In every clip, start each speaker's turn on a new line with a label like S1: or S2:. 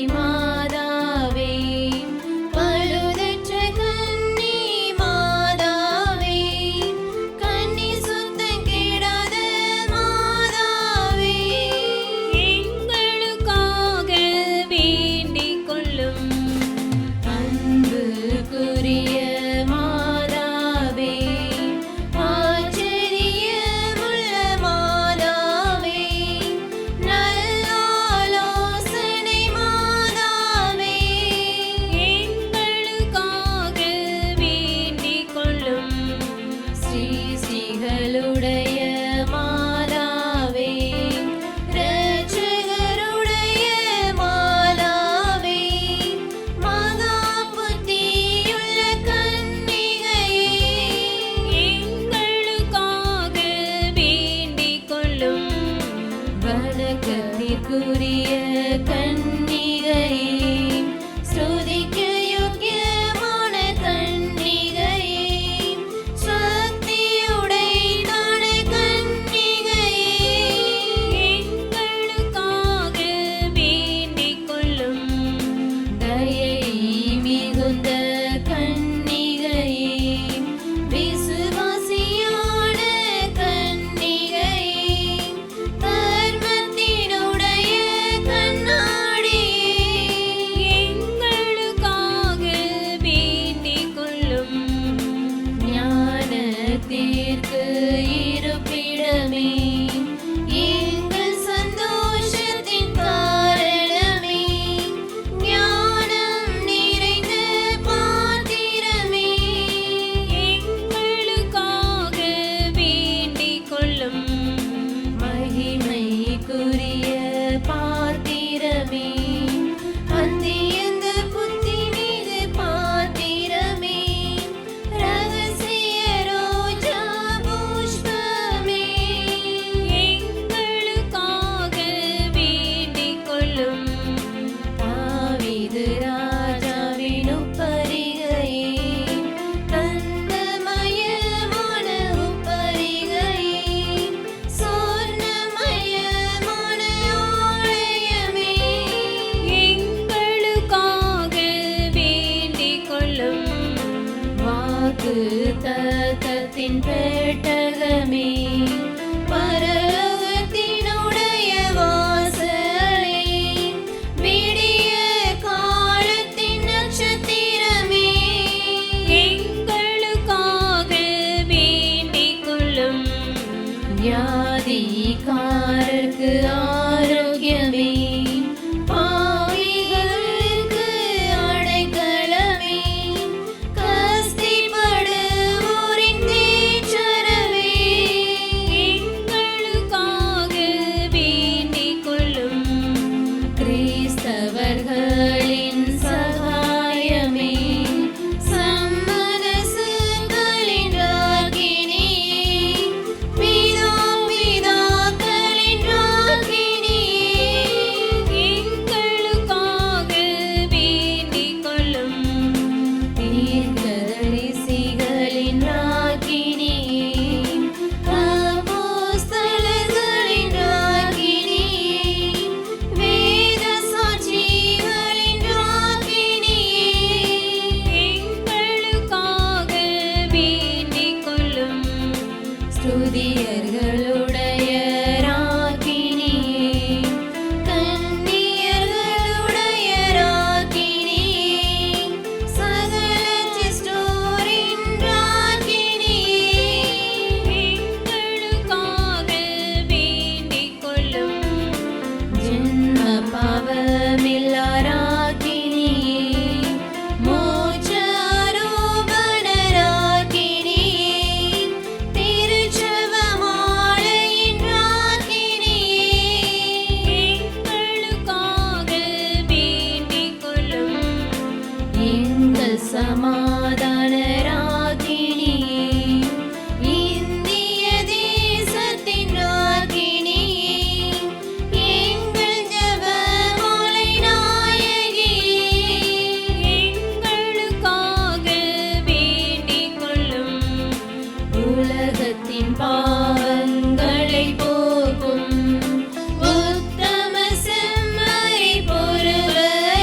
S1: மாதாவே, பழுதற்ற கன்னி மாதாவே, கன்னி சுத்தம் கெடாத மாதாவே,
S2: எங்களுக்காக வேண்டிக் கொள்ளும்.
S1: அன்புக்குரிய மாதாவே, ஆச்சரியமுள்ள மாதாவே, நல்லாலோசனை மாதாவே,
S2: எங்களுக்காக வேண்டிக் கொள்ளும்.
S1: ஸ்ரீஸ்ரீகளுடைய மாதாவே, இரட்சகருடைய மாதாவே, மகா புத்தியுள்ள கன்னிகையே,
S2: எங்களுக்காக வேண்டிக் கொள்ளும்.
S1: வணக்கத்திற்குரிய கன்னிகையே, ஸ்துதிக்க யோக்கியமான கன்னிகையே, சக்தியுடையதான கன்னிகையே,
S2: எங்களுக்காக வேண்டிக் கொள்ளும்.
S1: தயை மிகுந்த கன்னிகையே, விசுவாசியான கன்னிகையே, தர்மத்தினுடைய கண்ணாடியே,
S2: எங்களுக்காக வேண்டிக் கொள்ளும்.
S1: ஞானத்திற்கு இருப்பிடமே, எங்கள் சந்தோஷத்தின் காரணமே, ஞானம் நிறைந்த பாத்திரமே,
S2: எங்களுக்காக வேண்டிக் கொள்ளும்.
S1: மகிமைக்குரிய பாத்திரமே, அந்தியந்த புத்தி மீது பாத்திரமே, ரகசிய ரோஜா புஷ்பமே,
S2: எங்களுக்காக வேண்டிக் கொள்ளும்.
S1: தாவீது ராஜாவின் உப்பரிகையே, தந்தமயமான உப்பரிகையே, சொர்ணமயமான ஆலயமே,
S2: எங்களுக்காக வேண்டிக் கொள்ளும்.
S1: வாக்குத்தத்தத்தின் பெட்டகமே, பரலோகத்தினுடைய வாசலே, விடிய காலத்தின் நட்சத்திரமே,
S2: எங்களுக்காக வேண்டிக் கொள்ளும்.
S1: வியாதிக்காரர்க்கு ஆரோக்கியமே, பாவிகளுக்கு அடைக்கலமே, கஸ்திப்படுவோரின் தேற்றரவே,
S2: எங்களுக்காக வேண்டிக் கொள்ளும்.
S1: கிறிஸ்தவர்களின் சகாயமே, சம்மதசுகளின் ராகினியே, பிதாக்களின் ராகினியே,
S2: எங்களுக்காக வேண்டிக் கொள்ளும்.
S1: தீர்க்கதரிசிகளின் ராகினியே, அப்போஸ்தலர்களின் ராகினியே, வேத சாட்சிகளின் ராகினியே,
S2: எங்களுக்காக வேண்டிக் கொள்ளும்.
S1: ஸ்துதியர்களுடைய ராகினியே, கன்னியர்களுடைய ராகினியே, சகல சிஸ்டோரின் ராகினியே,
S2: எங்களுக்காக வேண்டிக் கொள்ளும்.
S1: ஜென்ம பாவமில்லா ராகினியே, மோட்ச ஆரோபண ராகினியே, திருச்செவ மாலையின் ராகினியே,
S2: எங்களுக்காக வேண்டிக் கொள்ளும்.
S1: எங்கள் சமாதான ராகினியே, இந்திய தேசத்தின் ராகினியே, எங்கள் ஜெபமாலை நாயகியே,
S2: எங்களுக்காக வேண்டிக் கொள்ளும்.
S1: உலகத்தின் பாவங்களை போக்கும் உத்தம செம்மறி பொருளை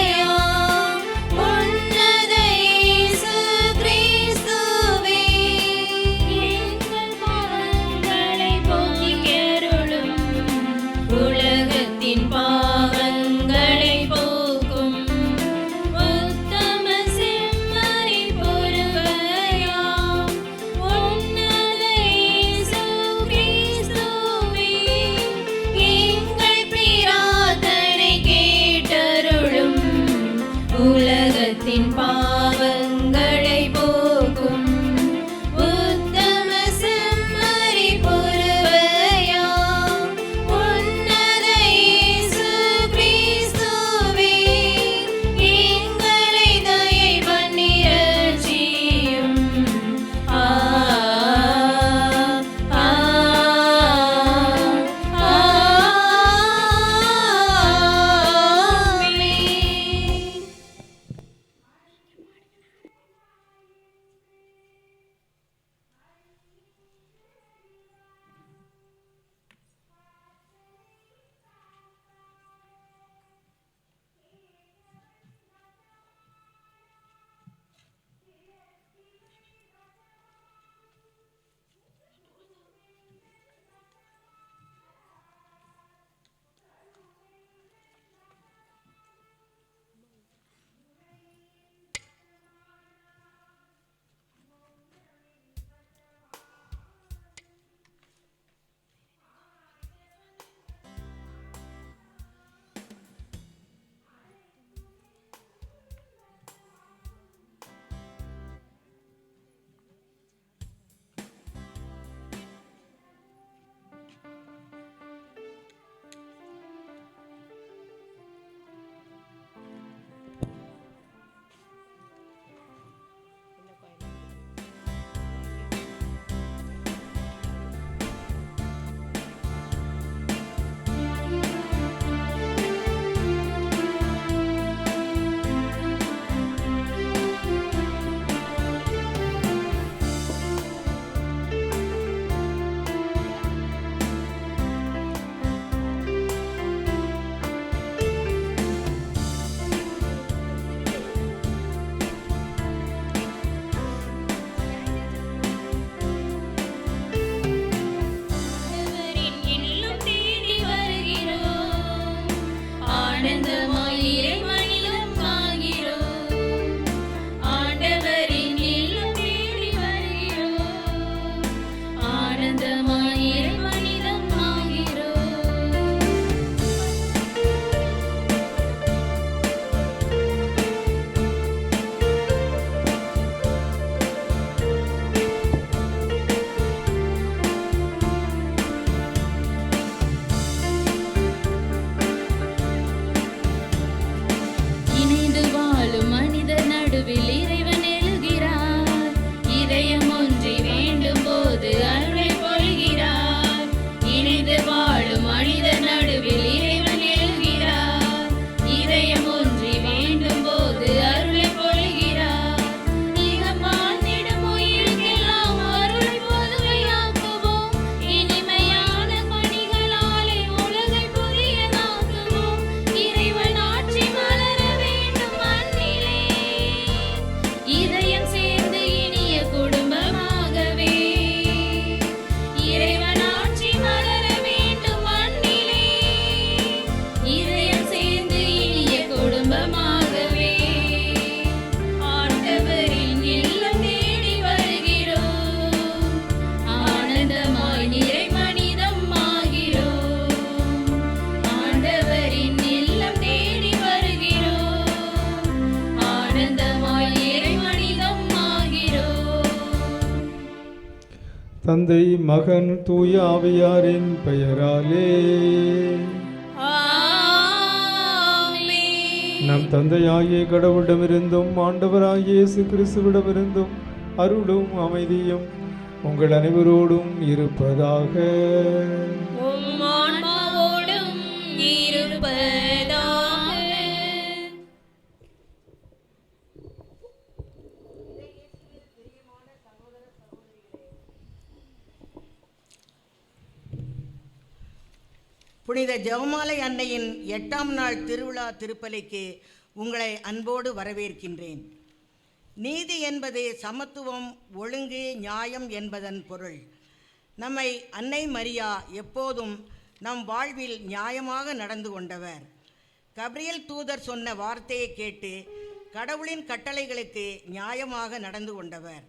S1: உலகத்தின் பாவங்களை போக்கும் உத்தம செம்மறி புருவையாம் உன்னத இயேசு கிறிஸ்துவே, எங்களை தயை பண்ணி ரட்சியும்.
S3: தந்தை மகன் தூய ஆவியாரின் பெயராலே நம் தந்தையாகிய கடவுளிடமிருந்தும் ஆண்டவராகிய இயேசு கிறிஸ்துவிடமிருந்தும் அருளும் அமைதியும் உங்கள் அனைவரோடும் இருப்பதாக.
S4: புனித ஜெபமாலை அன்னையின் 8ஆம் நாள் திருவிழா திருப்பலிக்கு உங்களை அன்போடு வரவேற்கின்றேன். நீதி என்பது சமத்துவம், ஒழுங்கு, நியாயம் என்பதன் பொருள். நம்மை அன்னை மரியா எப்போதும் நம் வாழ்வில் நியாயமாக நடந்து கொண்டவர். கபிரியேல் தூதர் சொன்ன வார்த்தையை கேட்டு கடவுளின் கட்டளைகளுக்கு நியாயமாக நடந்து கொண்டவர்.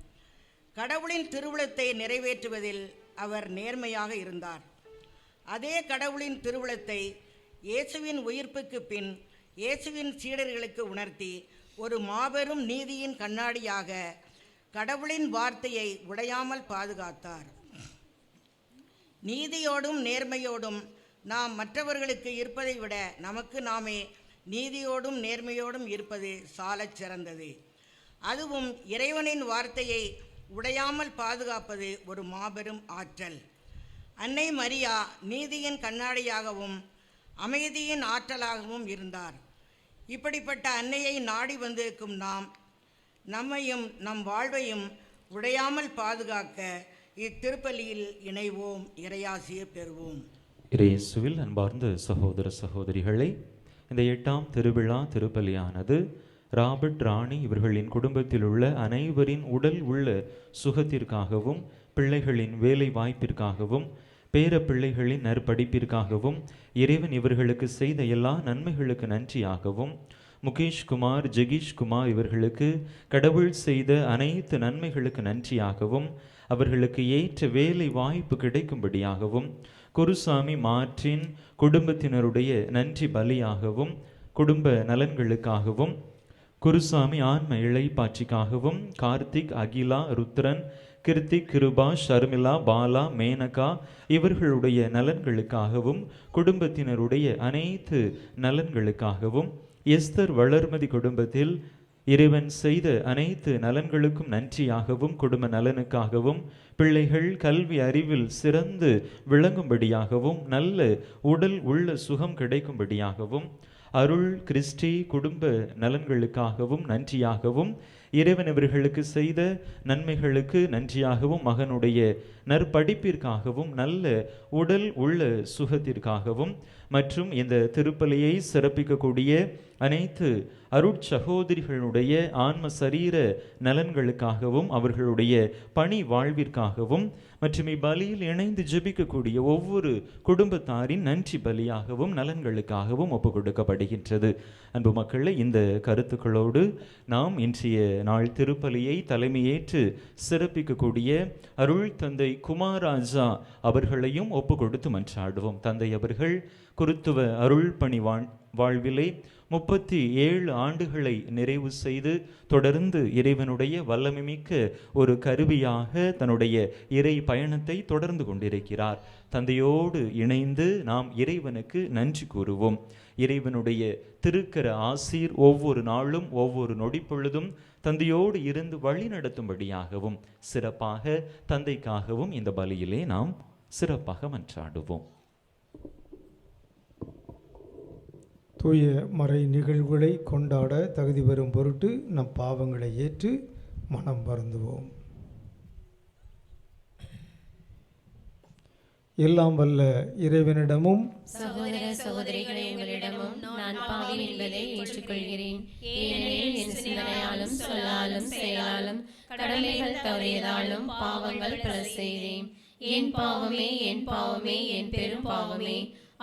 S4: கடவுளின் திருவுளத்தை நிறைவேற்றுவதில் அவர் நேர்மையாக இருந்தார். அதே கடவுளின் திருவுளத்தை இயேசுவின் உயிர்ப்புக்கு பின் இயேசுவின் சீடர்களுக்கு உணர்த்தி ஒரு மாபெரும் நீதியின் கண்ணாடியாக கடவுளின் வார்த்தையை உடையாமல் பாதுகாத்தார். நீதியோடும் நேர்மையோடும் நாம் மற்றவர்களுக்கு இருப்பதை விட நமக்கு நாமே நீதியோடும் நேர்மையோடும் இருப்பது சாலச் சிறந்தது. அதுவும் இறைவனின் வார்த்தையை உடையாமல் பாதுகாப்பது ஒரு மாபெரும் ஆற்றல். அன்னை மரியா நீதியின் கண்ணாடியாகவும் அமைதியின் ஆற்றலாகவும் இருந்தார். இப்படிப்பட்ட அன்னையை நாடி வந்திருக்கும் நாம் நம்மையும் நம் வாழ்வையும் உடையாமல் பாதுகாக்க இத்திருப்பலியில் இணைவோம், இறையாசியை பெறுவோம்.
S5: இயேசுவில் அன்பார்ந்த சகோதர சகோதரிகளை, இந்த 8ஆம் திருவிழா திருப்பலியானது ராபர்ட் ராணி இவர்களின் குடும்பத்தில் உள்ள அனைவரின் உடல் உள்ள சுகத்திற்காகவும், பிள்ளைகளின் வேலை வாய்ப்பிற்காகவும், பேர பிள்ளைகளின் நற்படிப்பிற்காகவும், இறைவன் இவர்களுக்கு செய்த எல்லா நன்மைகளுக்கு நன்றியாகவும், முகேஷ்குமார் ஜெகீஷ்குமார் இவர்களுக்கு கடவுள் செய்த அனைத்து நன்மைகளுக்கு நன்றியாகவும், அவர்களுக்கு ஏற்ற வேலை வாய்ப்பு கிடைக்கும்படியாகவும், குருசாமி மார்ட்டின் குடும்பத்தினருடைய நன்றி பலியாகவும், குடும்ப நலன்களுக்காகவும், குருசாமி ஆன்ம இளைப்பாட்சிக்காகவும், கார்த்திக், அகிலா, ருத்ரன், கிருத்திக், கிருபா, ஷர்மிளா, பாலா, மேனகா இவர்களுடைய நலன்களுக்காகவும், குடும்பத்தினருடைய அனைத்து நலன்களுக்காகவும், எஸ்தர் வளர்மதி குடும்பத்தில் இறைவன் செய்த அனைத்து நலன்களுக்கும் நன்றியாகவும், குடும்ப நலனுக்காகவும், பிள்ளைகள் கல்வி அறிவில் சிறந்து விளங்கும்படியாகவும், நல்ல உடல் உள்ள சுகம் கிடைக்கும்படியாகவும், அருள் கிறிஸ்டி குடும்ப நலன்களுக்காகவும் நன்றியாகவும், இறைவன் இவர்களுக்கு செய்த நன்மைகளுக்கு நன்றியாகவும், மகனுடைய நற்படிப்பிற்காகவும், நல்ல உடல் உள்ள சுகத்திற்காகவும், மற்றும் இந்த திருப்பலியை சிறப்பிக்கக்கூடிய அனைத்து அருட்சகோதரிகளுடைய ஆன்ம சரீர நலன்களுக்காகவும், அவர்களுடைய பணி வாழ்விற்காகவும், மற்றும் இப்பலியில் இணைந்து ஜெபிக்கக்கூடிய ஒவ்வொரு குடும்பத்தாரின் நன்றி பலியாகவும் நலன்களுக்காகவும் ஒப்பு கொடுக்கப்படுகின்றது. அன்பு மக்களை, இந்த கருத்துக்களோடு நாம் இன்றைய நாள் திருப்பலியை தலைமையேற்று சிறப்பிக்கக்கூடிய அருள் தந்தை குமாராஜா அவர்களையும் ஒப்பு கொடுத்து மன்றாடுவோம். தந்தை அவர்கள் குருத்துவ அருள் பணி வாழ்விலை 37 ஆண்டுகளை நிறைவு செய்து தொடர்ந்து இறைவனுடைய வல்லமைமிக்க ஒரு கருவியாக தன்னுடைய இறை பயணத்தை தொடர்ந்து கொண்டிருக்கிறார். தந்தையோடு இணைந்து நாம் இறைவனுக்கு நன்றி கூறுவோம். இறைவனுடைய திருக்கர ஆசீர் ஒவ்வொரு நாளும் ஒவ்வொரு நொடி பொழுதும் தந்தையோடு இருந்து வழி நடத்தும்படியாகவும் சிறப்பாக தந்தைக்காகவும் இந்த பலியிலே நாம் சிறப்பாக மன்றாடுவோம்.
S3: தூய மறை நிகழ்வுகளை கொண்டாட தகுதி பெறும் பொருட்டு நம் பாவங்களை ஏற்று மனம் வருந்துவோம். எல்லாம் வல்ல இறைவனிடமும்
S2: சகோதர சகோதரிகளே, உங்களிடமும் நான் பாவி என்பதை ஏற்றுக்கொள்கிறேன். ஏனெனில் என் சிந்தனையாலும் சொல்லாலும் செயலாலும் கடமைகள் தவறியதாலும் பாவங்கள் பல செய்தேன். என் பாவமே, என் பாவமே, என் பெரும் பாவமே.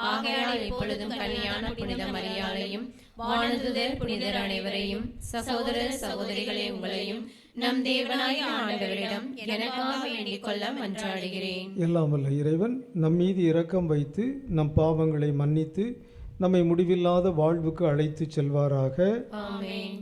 S2: ஆகையால் இப்பொழுதும் கல்யாண புனித மரியாதையும் வானதுதர் புனிதர் அனைவரையும் சகோதர சகோதரிகளே உங்களையும் நம் தேவனாய ஆண்டவரிடம் எனக்காக வேண்டிக் கொள்ள மன்றாடுகிறேன்.
S3: எல்லாம் வல்ல இறைவன் நம் மீது இரக்கம் வைத்து நம் பாவங்களை மன்னித்து நம்மை முடிவில்லாத வாழ்வுக்கு அழைத்து செல்வாராக.
S2: ஆமென்.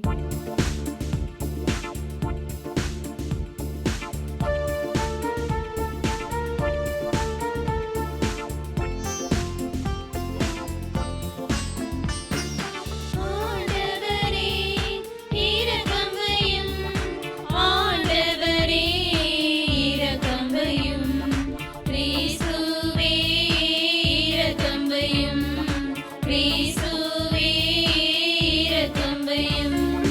S1: கிறிஸ்துவே இரக்கம் வையும்.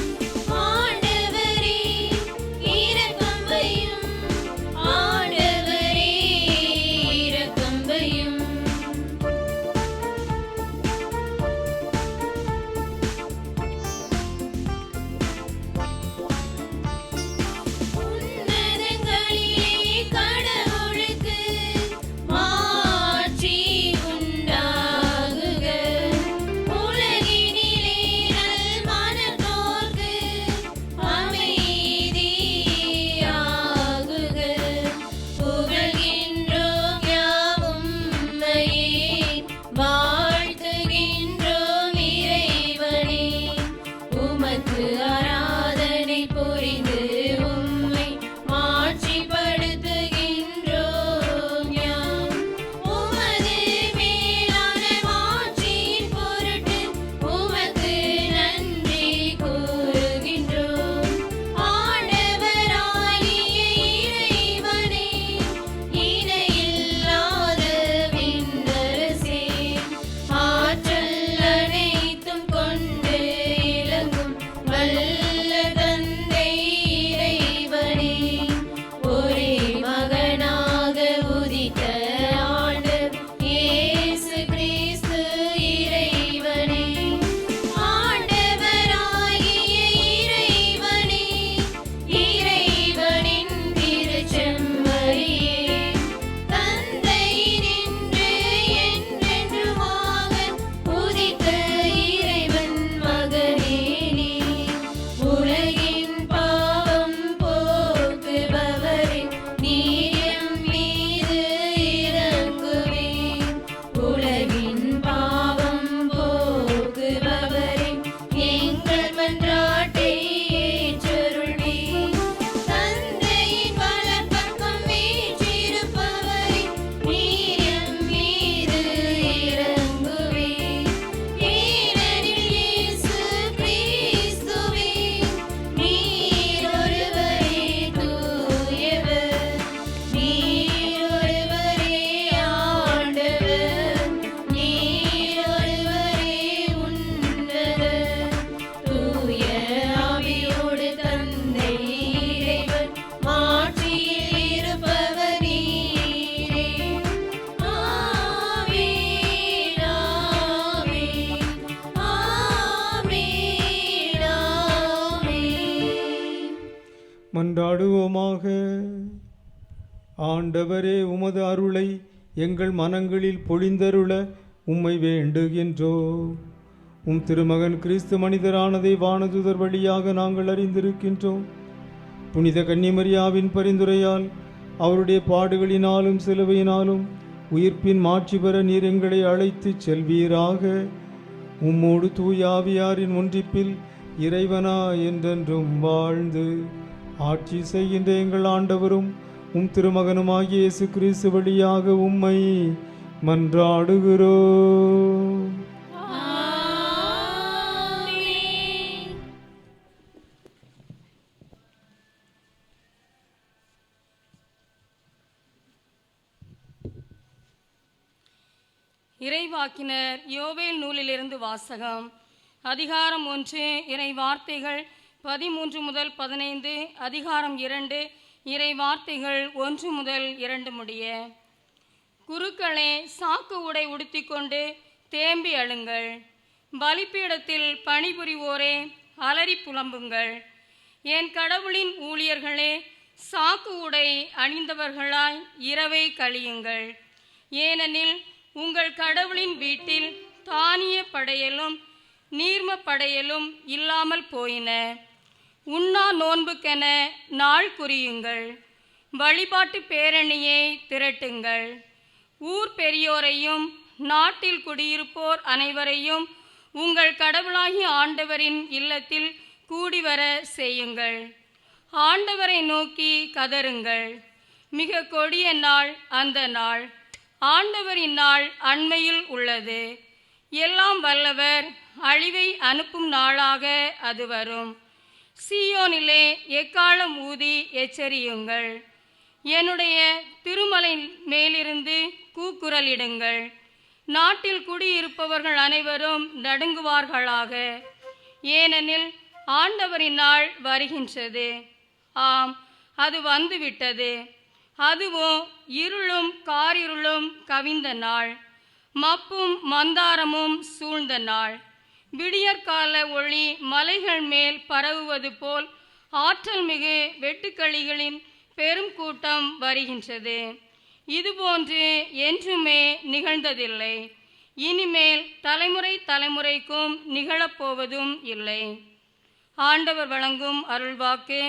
S3: மன்றாடுவோமாக. ஆண்டவரே, உமது அருளை எங்கள் மனங்களில் பொழிந்தருள உம்மை வேண்டுகின்றோம். உம் திருமகன் கிறிஸ்து மனிதரானதை வானதுதர் வழியாக நாங்கள் அறிந்திருக்கின்றோம். புனித கன்னிமரியாவின் பரிந்துரையால் அவருடைய பாடுகளினாலும் சிலுவையினாலும் உயிர்ப்பின் மாட்சி பெற நீர் எங்களை அழைத்துச் செல்வீராக. உம்மோடு தூயாவியாரின் ஒன்றிப்பில் இறைவனா என்றென்றும் வாழ்ந்து ஆட்சி செய்கின்ற எங்கள் ஆண்டவரும் உம் திருமகனுமாகிய இயேசு கிறிஸ்து வழியாக உம்மை மன்றாடுகிறோம்.
S6: இறைவாக்கினர் யோவேல் நூலிலிருந்து வாசகம். அதிகாரம் 1, இறை வார்த்தைகள் 13 முதல் 15, அதிகாரம் 2, இறை வார்த்தைகள் 1 முதல் 2 முடிய. குருக்களே, சாக்கு உடை உடுத்திக்கொண்டு தேம்பி அழுங்கள். பலிப்பீடத்தில் பணிபுரிவோரே, அலறி புலம்புங்கள். என் கடவுளின் ஊழியர்களே, சாக்கு உடை அணிந்தவர்களாய் இரவை கழியுங்கள். ஏனெனில் உங்கள் கடவுளின் வீட்டில் தானிய படையலும் நீர்ம படையலும் இல்லாமல் போயின. உண்ணா நோன்புக்கென நாள் குறியுங்கள். வழிபாட்டு பேரணியை திரட்டுங்கள். ஊர் பெரியோரையும் நாட்டில் குடியிருப்போர் அனைவரையும் உங்கள் கடவுளாகிய ஆண்டவரின் இல்லத்தில் கூடிவர செய்யுங்கள். ஆண்டவரை நோக்கி கதறுங்கள். மிக கொடிய நாள் அந்த நாள். ஆண்டவரின் நாள் அண்மையில் உள்ளது. எல்லாம் வல்லவர் அழிவை அனுப்பும் நாளாக அது வரும். சீயோனிலே எக்காலம் ஊதி எச்சரியுங்கள். என்னுடைய திருமலை மேலிருந்து கூக்குரலிடுங்கள். நாட்டில் குடியிருப்பவர்கள் அனைவரும் நடுங்குவார்களாக. ஏனெனில் ஆண்டவரின் நாள் வருகின்றது. ஆம், அது வந்துவிட்டது. அதுவும் இருளும் காரிருளும் கவிந்த நாள், மப்பும் மந்தாரமும் சூழ்ந்த நாள். விடியற்கால ஒளி மலைகள் மேல் பரவுவது போல் ஆற்றல் மிகு வெட்டுக்களிகளின் பெரும் கூட்டம் வருகின்றது. இதுபோன்று என்றுமே நிகழ்ந்ததில்லை, இனிமேல் தலைமுறை தலைமுறைக்கும் நிகழப்போவதும் இல்லை. ஆண்டவர் வழங்கும் அருள்வாக்கு.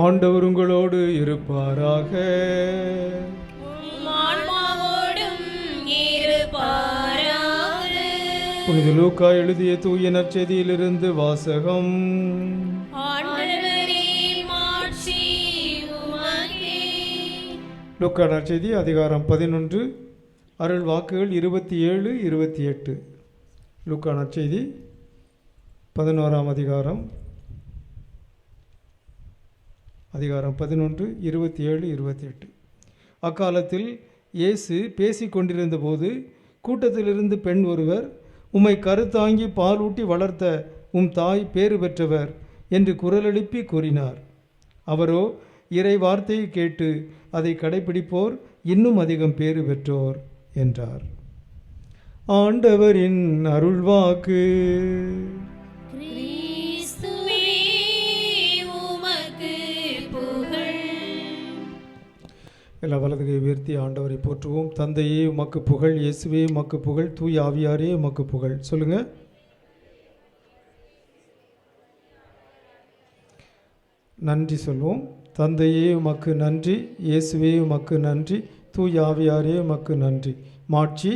S3: ஆண்டவர் உங்களோடு இருப்பாராக.
S1: ஆன்மாவோடும் இருப்பாராக.
S3: புனித லூக்கா எழுதிய தூய நற்செய்தியிலிருந்து வாசகம்.
S1: ஆண்டவரே மாட்சி உமக்கே.
S3: லூக்கா நற்செய்தி அதிகாரம் 11, அருள் வாக்குகள் 27, 28. லூக்கா நற்செய்தி 11ஆம் அதிகாரம் 11, 27, 28. அக்காலத்தில் இயேசு பேசிக் கொண்டிருந்த போது கூட்டத்திலிருந்து பெண் ஒருவர், உம்மை கருத்தாங்கி பாலூட்டி வளர்த்த உம் தாய் பேறு பெற்றவர் என்று குரலெழுப்பி கூறினார். அவரோ, இறை வார்த்தையை கேட்டு அதை கடைபிடிப்போர் இன்னும் அதிகம் பேறு பெற்றோர் என்றார். ஆண்டவரின் அருள்வாக்கு.
S1: கிறிஸ்துவே உமக்கு புகழ்.
S3: எல்லா வலதுகை உயர்த்தி ஆண்டவரை போற்றுவோம். தந்தையே உமக்கு புகழ், இயேசுவே உமக்கு புகழ், தூய ஆவியாரே உமக்கு புகழ். சொல்லுங்க. நன்றி சொல்வோம். தந்தையே உமக்கு நன்றி, இயேசுவே உமக்கு நன்றி, தூய ஆவியாரே உமக்கு நன்றி. மாட்சி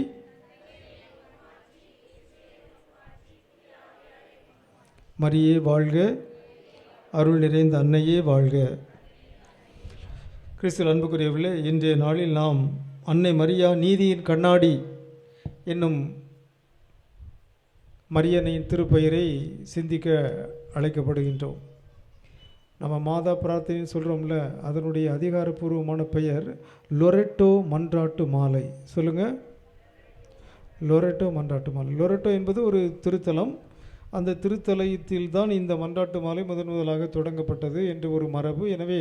S3: மரியே வாழ்க, அருள் நிறைந்த அன்னையே வாழ்க. கிறிஸ்துவில் அன்புக்குரியவர்களே, இன்றைய நாளில் நாம் அன்னை மரியா நீதியின் கண்ணாடி என்னும் மரியன்னையின் திருப்பெயரை சிந்திக்க அழைக்கப்படுகின்றோம். நம்ம மாதா பிரார்த்தனைன்னு சொல்கிறோம்ல, அதனுடைய அதிகாரப்பூர்வமான பெயர் லொரெட்டோ மன்றாட்டு மாலை. சொல்லுங்கள். லொரெட்டோ மன்றாட்டு மாலை. லொரெட்டோ என்பது ஒரு திருத்தலம். அந்த திருத்தலத்தில் தான் இந்த மன்றாட்டு மாலை முதலாக தொடங்கப்பட்டது என்று ஒரு மரபு. எனவே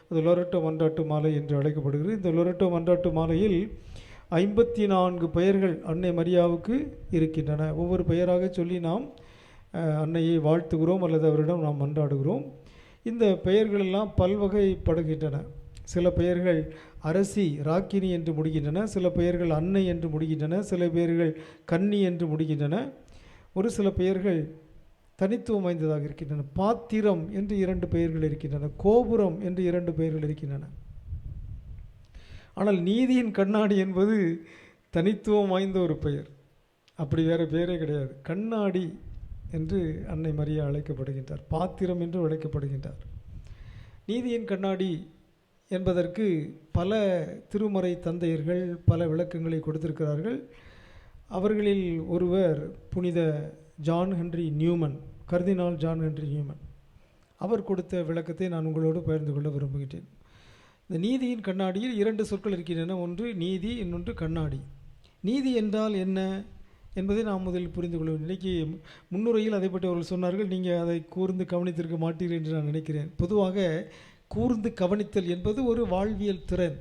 S3: அது லொரெட்டோ மன்றாட்டு மாலை என்று அழைக்கப்படுகிறது. இந்த லொரெட்டோ மன்றாட்டு மாலையில் 54 பெயர்கள் அன்னை மரியாவுக்கு இருக்கின்றன. ஒவ்வொரு பெயராக சொல்லி நாம் அன்னையை வாழ்த்துகிறோம் அல்லது அவரிடம் நாம் மன்றாடுகிறோம். இந்த பெயர்களெல்லாம் பல்வகைப்படுகின்றன. சில பெயர்கள் அரசி, ராக்கினி என்று முடிகின்றன. சில பெயர்கள் அன்னை என்று முடிகின்றன. சில பெயர்கள் கன்னி என்று முடிகின்றன. ஒரு சில பெயர்கள் தனித்துவம் வாய்ந்ததாக இருக்கின்றன. பாத்திரம் என்று 2 பெயர்கள் இருக்கின்றன. கோபுரம் என்று 2 பெயர்கள் இருக்கின்றன. ஆனால் நீதியின் கண்ணாடி என்பது தனித்துவம் வாய்ந்த ஒரு பெயர். அப்படி வேறு பெயரே கிடையாது. கண்ணாடி என்று அன்னை மரியா அழைக்கப்படுகின்றார். பாத்திரம் என்று அழைக்கப்படுகின்றார். நீதியின் கண்ணாடி என்பதற்கு பல திருமறை தந்தையர்கள் பல விளக்கங்களை கொடுத்திருக்கிறார்கள். அவர்களில் ஒருவர் புனித ஜான் ஹென்றி நியூமன், கர்தினால் ஜான் ஹென்றி நியூமன். அவர் கொடுத்த விளக்கத்தை நான் உங்களோடு பகிர்ந்து கொள்ள விரும்புகின்றேன். இந்த நீதியின் கண்ணாடியில் 2 சொற்கள் இருக்கின்றன. ஒன்று நீதி, இன்னொன்று கண்ணாடி. நீதி என்றால் என்ன என்பதை நாம் முதலில் புரிந்து கொள்ள வேண்டும். இன்றைக்கி முன்னுரையில் அதை பற்றி அவர்கள் சொன்னார்கள். நீங்கள் அதை கூர்ந்து கவனித்திருக்க மாட்டீர்கள் என்று நான் நினைக்கிறேன். பொதுவாக கூர்ந்து கவனித்தல் என்பது ஒரு வாழ்வியல் திறன்.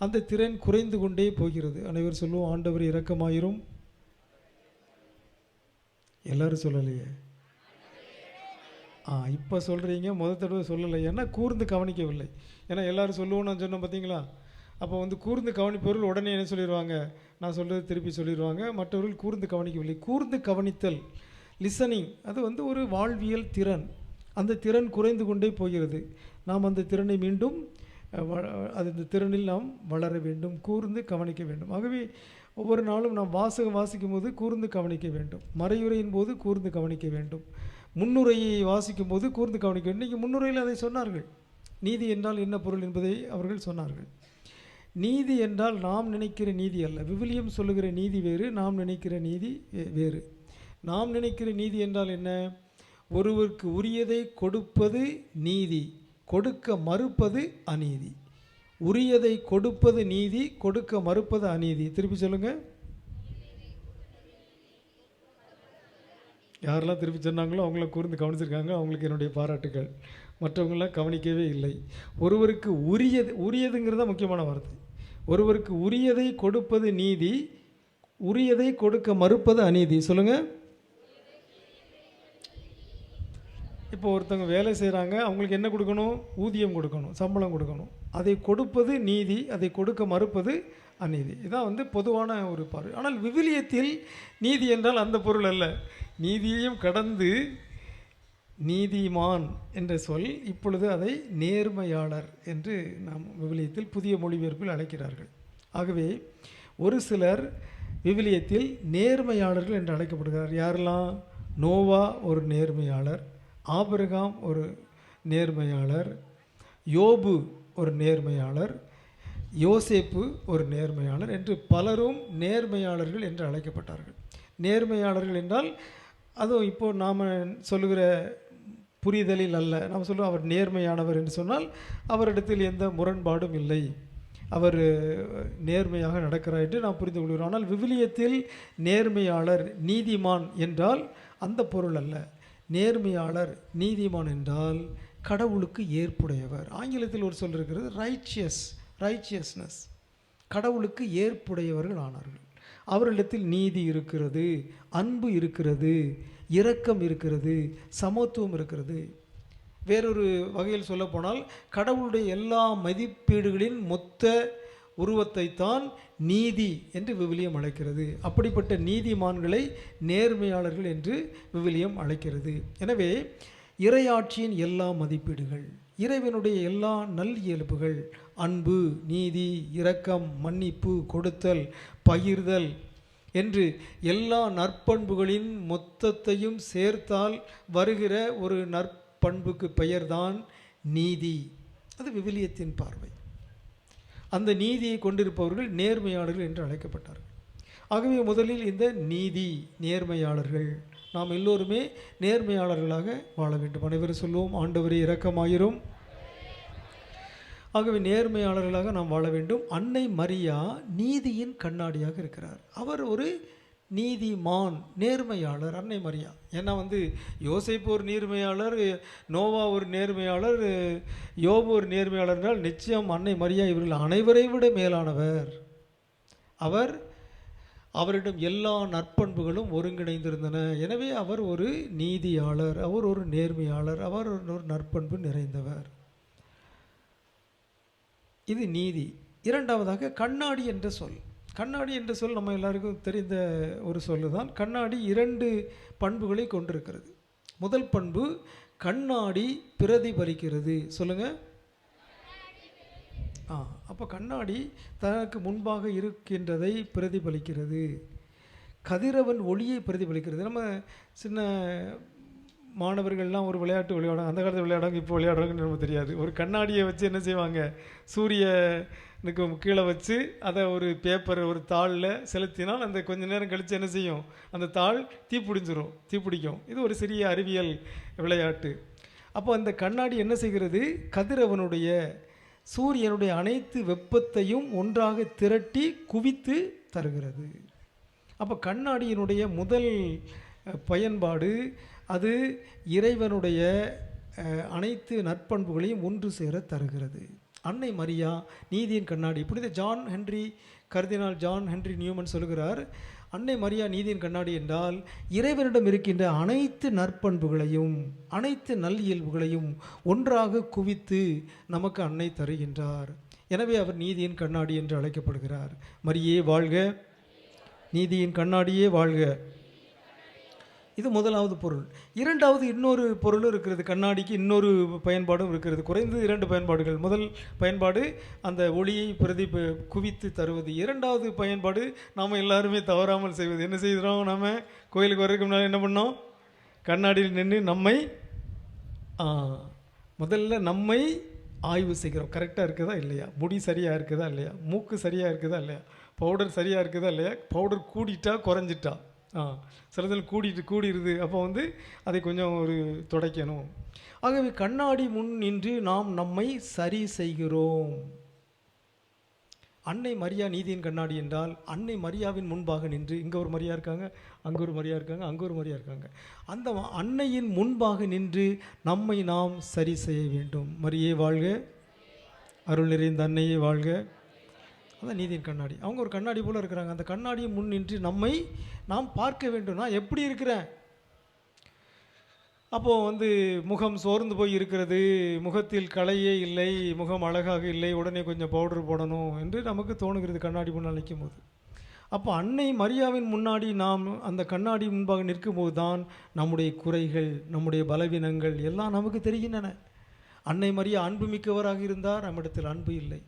S3: அந்த திறன் குறைந்து கொண்டே போகிறது. அனைவர் சொல்லுவோம், ஆண்டவர் இரக்கமாயிரும். எல்லாரும் சொல்லலையே. இப்போ சொல்கிறீங்க, முதல் தடவை சொல்லலை. ஏன்னா கூர்ந்து கவனிக்கவில்லை. ஏன்னா எல்லோரும் சொல்லுவோம் நான் சொன்னேன் பார்த்தீங்களா. அப்போ கூர்ந்து கவனிப்பவர்கள் உடனே என்ன சொல்லிடுவாங்க, நான் சொல்கிறது திருப்பி சொல்லிடுவாங்க. மற்றவர்கள் கூர்ந்து கவனிக்கவில்லை. கூர்ந்து கவனித்தல், லிசனிங், அது ஒரு வாழ்வியல் திறன். அந்த திறன் குறைந்து கொண்டே போகிறது. நாம் அந்த திறனை மீண்டும் அந்த திறனில் நாம் வளர வேண்டும், கூர்ந்து கவனிக்க வேண்டும். ஆகவே ஒவ்வொரு நாளும் நாம் வாசிக்கும் போது கூர்ந்து கவனிக்க வேண்டும். மறையுரையின் போது கூர்ந்து கவனிக்க வேண்டும். முன்னுரையை வாசிக்கும் போது கூர்ந்து கவனிக்க வேண்டும். இன்றைக்கி முன்னுரையில் அதை சொன்னார்கள். நீதி என்றால் என்ன பொருள் என்பதை அவர்கள் சொன்னார்கள். நீதி என்றால் நாம் நினைக்கிற நீதி அல்ல. விவிலியம் சொல்லுகிற நீதி வேறு, நாம் நினைக்கிற நீதி வேறு. நாம் நினைக்கிற நீதி என்றால் என்ன? ஒருவருக்கு உரியதை கொடுப்பது நீதி, கொடுக்க மறுப்பது அநீதி. உரியதை கொடுப்பது நீதி, கொடுக்க மறுப்பது அநீதி. திருப்பி சொல்லுங்க. யாரெல்லாம் திருப்பி சொன்னாங்களோ அவங்கள கூர்ந்து கவனிச்சிருக்காங்க, அவங்களுக்கு என்னுடைய பாராட்டுகள். மற்றவங்களாம் கவனிக்கவே இல்லை. ஒருவருக்கு உரியதுங்கிறது தான் முக்கியமான வார்த்தை. ஒருவருக்கு உரியதை கொடுப்பது நீதி, உரியதை கொடுக்க மறுப்பது அநீதி. சொல்லுங்கள். இப்போ ஒருத்தவங்க வேலை செய்கிறாங்க, அவங்களுக்கு என்ன கொடுக்கணும்? ஊதியம் கொடுக்கணும், சம்பளம் கொடுக்கணும். அதை கொடுப்பது நீதி, அதை கொடுக்க மறுப்பது அநீதி. இதான் பொதுவான ஒரு பார்வை. ஆனால் விவிலியத்தில் நீதி என்றால் அந்த பொருள் அல்ல. நீதியையும் கடந்து நீதிமான் என்ற சொல் இப்பொழுது அதை நேர்மையாளர் என்று நாம் விவிலியத்தில் புதிய மொழிபெயர்ப்பில் அழைக்கிறார்கள். ஆகவே ஒரு சிலர் விவிலியத்தில் நேர்மையாளர்கள் என்று அழைக்கப்படுகிறார். யாரெல்லாம்? நோவா ஒரு நேர்மையாளர், ஆபிரகாம் ஒரு நேர்மையாளர், யோபு ஒரு நேர்மையாளர், யோசேப்பு ஒரு நேர்மையாளர் என்று பலரும் நேர்மையாளர்கள் என்று அழைக்கப்பட்டார்கள். நேர்மையாளர்கள் என்றால் அதுவும் இப்போது நாம் சொல்லுகிற புரிதலில் அல்ல. நாம் சொல்லுவோம் அவர் நேர்மையானவர் என்று சொன்னால் அவரிடத்தில் எந்த முரண்பாடும் இல்லை, அவர் நேர்மையாக நடக்கிறார் என்று நாம் புரிந்து கொள்கிறோம். ஆனால் விவிலியத்தில் நேர்மையாளர் நீதிமான் என்றால் அந்த பொருள் அல்ல. நேர்மையாளர் நீதிமான் என்றால் கடவுளுக்கு ஏற்புடையவர். ஆங்கிலத்தில் ஒரு சொல் இருக்கிறது, ரைச்சியஸ்னஸ். கடவுளுக்கு ஏற்புடையவர்கள் ஆனார்கள். அவர்களிடத்தில் நீதி இருக்கிறது, அன்பு இருக்கிறது, இரக்கம் இருக்கிறது, சமத்துவம் இருக்கிறது. வேறொரு வகையில் சொல்லப்போனால் கடவுளுடைய எல்லா மதிப்பீடுகளின் மொத்த உருவத்தை தான் நீதி என்று விவிலியம் அழைக்கிறது. அப்படிப்பட்ட நீதிமான்களை நேர்மையாளர்கள் என்று விவிலியம் அழைக்கிறது. எனவே இறையாட்சியின் எல்லா மதிப்பீடுகள், இறைவனுடைய எல்லா நல் இயல்புகள், அன்பு, நீதி, இரக்கம், மன்னிப்பு, கொடுத்தல், பகிர்தல் என்று எல்லா நற்பண்புகளின் மொத்தத்தையும் சேர்த்தால் வருகிற ஒரு நற்பண்புக்கு பெயர்தான் நீதி. அது விவிலியத்தின் பார்வை. அந்த நீதியை கொண்டிருப்பவர்கள் நேர்மையாளர்கள் என்று அழைக்கப்பட்டார்கள். ஆகவே முதலில் இந்த நீதி, நேர்மையாளர்கள், நாம் எல்லோருமே நேர்மையாளர்களாக வாழ வேண்டும். அனைவரும் சொல்லுவோம், ஆண்டவரே இரக்கமாயிரும். ஆகவே நேர்மையாளர்களாக நாம் வாழ வேண்டும். அன்னை மரியா நீதியின் கண்ணாடியாக இருக்கிறார். அவர் ஒரு நீதிமான், நேர்மையாளர் அன்னை மரியா. ஏன்னா யோசேப்பு ஒரு நேர்மையாளர், நோவா ஒரு நேர்மையாளர், யோபு ஒரு நேர்மையாளர் என்றால் நிச்சயம் அன்னை மரியா இவர்கள் அனைவரை விட மேலானவர். அவரிடம் எல்லா நற்பண்புகளும் ஒருங்கிணைந்திருந்தன. எனவே அவர் ஒரு நீதியாளர், அவர் ஒரு நேர்மையாளர், அவர் ஒரு நற்பண்பு நிறைந்தவர். இது நீதி. இரண்டாவதாக கண்ணாடி என்ற சொல். கண்ணாடி என்ற சொல் நம்ம எல்லாருக்கும் தெரிந்த ஒரு சொல்லு தான். கண்ணாடி 2 பண்புகளை கொண்டிருக்கிறது. முதல் பண்பு, கண்ணாடி பிரதிபலிக்கிறது. சொல்லுங்க. அப்போ கண்ணாடி தனக்கு முன்பாக இருக்கின்றதை பிரதிபலிக்கிறது. கதிரவன் ஒளியை பிரதிபலிக்கிறது. நம்ம சின்ன மாணவர்கள்லாம் ஒரு விளையாட்டு விளையாடுவாங்க. அந்த காலத்தில் விளையாடுவாங்க, இப்போ விளையாடுறாங்கன்னு நமக்கு தெரியாது. ஒரு கண்ணாடியை வச்சு என்ன செய்வாங்க, சூரியனுக்கு கீழே வச்சு அதை ஒரு பேப்பர், ஒரு தாளில் செலுத்தினால் அந்த கொஞ்ச நேரம் கழித்து என்ன செய்யும், அந்த தாள் தீப்பிடிக்கும். இது ஒரு சிறிய அறிவியல் விளையாட்டு. அப்போ அந்த கண்ணாடி என்ன செய்கிறது, கதிரவனுடைய சூரியனுடைய அனைத்து வெப்பத்தையும் ஒன்றாக திரட்டி குவித்து தருகிறது. அப்போ கண்ணாடியினுடைய முதல் பயன்பாடு அது இறைவனுடைய அனைத்து நற்பண்புகளையும் ஒன்று சேர தருகிறது. அன்னை மரியா நீதியின் கண்ணாடி. புனித கர்தினால் ஜான் ஹென்றி நியூமன் சொல்கிறார், அன்னை மரியா நீதியின் கண்ணாடி என்றால் இறைவனிடம் இருக்கின்ற அனைத்து நற்பண்புகளையும் அனைத்து நல் இயல்புகளையும் ஒன்றாக குவித்து நமக்கு அன்னை தருகின்றார். எனவே அவர் நீதியின் கண்ணாடி என்று அழைக்கப்படுகிறார். மரியே வாழ்க, நீதியின் கண்ணாடியே வாழ்க. இது முதலாவது பொருள். இரண்டாவது இன்னொரு பொருளும் இருக்கிறது. கண்ணாடிக்கு இன்னொரு பயன்பாடும் இருக்கிறது. குறைந்தது 2 பயன்பாடுகள். முதல் பயன்பாடு அந்த ஒளியை குவித்து தருவது. இரண்டாவது பயன்பாடு நாம் எல்லாருமே தவறாமல் செய்வது. என்ன செய்கிறோம், நாம் கோயிலுக்கு வர்றதுக்கு முன்னாடி என்ன பண்ணோம், கண்ணாடியில் நின்று முதல்ல நம்மை ஆய்வு செய்கிறோம். கரெக்டாக இருக்குதா இல்லையா, முடி சரியாக இருக்குதா இல்லையா, மூக்கு சரியாக இருக்குதா இல்லையா, பவுடர் சரியாக இருக்குதா இல்லையா, பவுடர் கூடிட்டா குறைஞ்சிட்டா, சிலதில் கூடிடுது, அப்போ அதை கொஞ்சம் துடைக்கணும். ஆகவே கண்ணாடி முன் நின்று நாம் நம்மை சரி செய்கிறோம். அன்னை மரியா நீதியின் கண்ணாடி என்றால் அன்னை மரியாவின் முன்பாக நின்று, இங்கே ஒரு மரியா இருக்காங்க, அங்கே ஒரு மரியா இருக்காங்க, அங்கே ஒரு மரியா இருக்காங்க, அந்த அன்னையின் முன்பாக நின்று நம்மை நாம் சரி செய்ய வேண்டும். மரியே வாழ்க, அருள் நிறைந்த அன்னையே வாழ்க. அதான் நீதியின் கண்ணாடி. அவங்க ஒரு கண்ணாடி போல் இருக்கிறாங்க. அந்த கண்ணாடியை முன் நின்று நம்மை நாம் பார்க்க வேண்டும். நான் எப்படி இருக்கிறேன்? அப்போது முகம் சோர்ந்து போய் இருக்கிறது, முகத்தில் களையே இல்லை, முகம் அழகாக இல்லை, உடனே கொஞ்சம் பவுடர் போடணும் என்று நமக்கு தோணுகிறது கண்ணாடி முன்னால் நிற்கும் போது. அப்போ அன்னை மரியாவின் முன்னாடி நாம் அந்த கண்ணாடி முன்பாக நிற்கும்போது தான் நம்முடைய குறைகள், நம்முடைய பலவீனங்கள் எல்லாம் நமக்கு தெரிகின்றன. அன்னை மரியா அன்பு மிக்கவராக இருந்தார், நம்மிடத்தில் அன்பு இல்லை.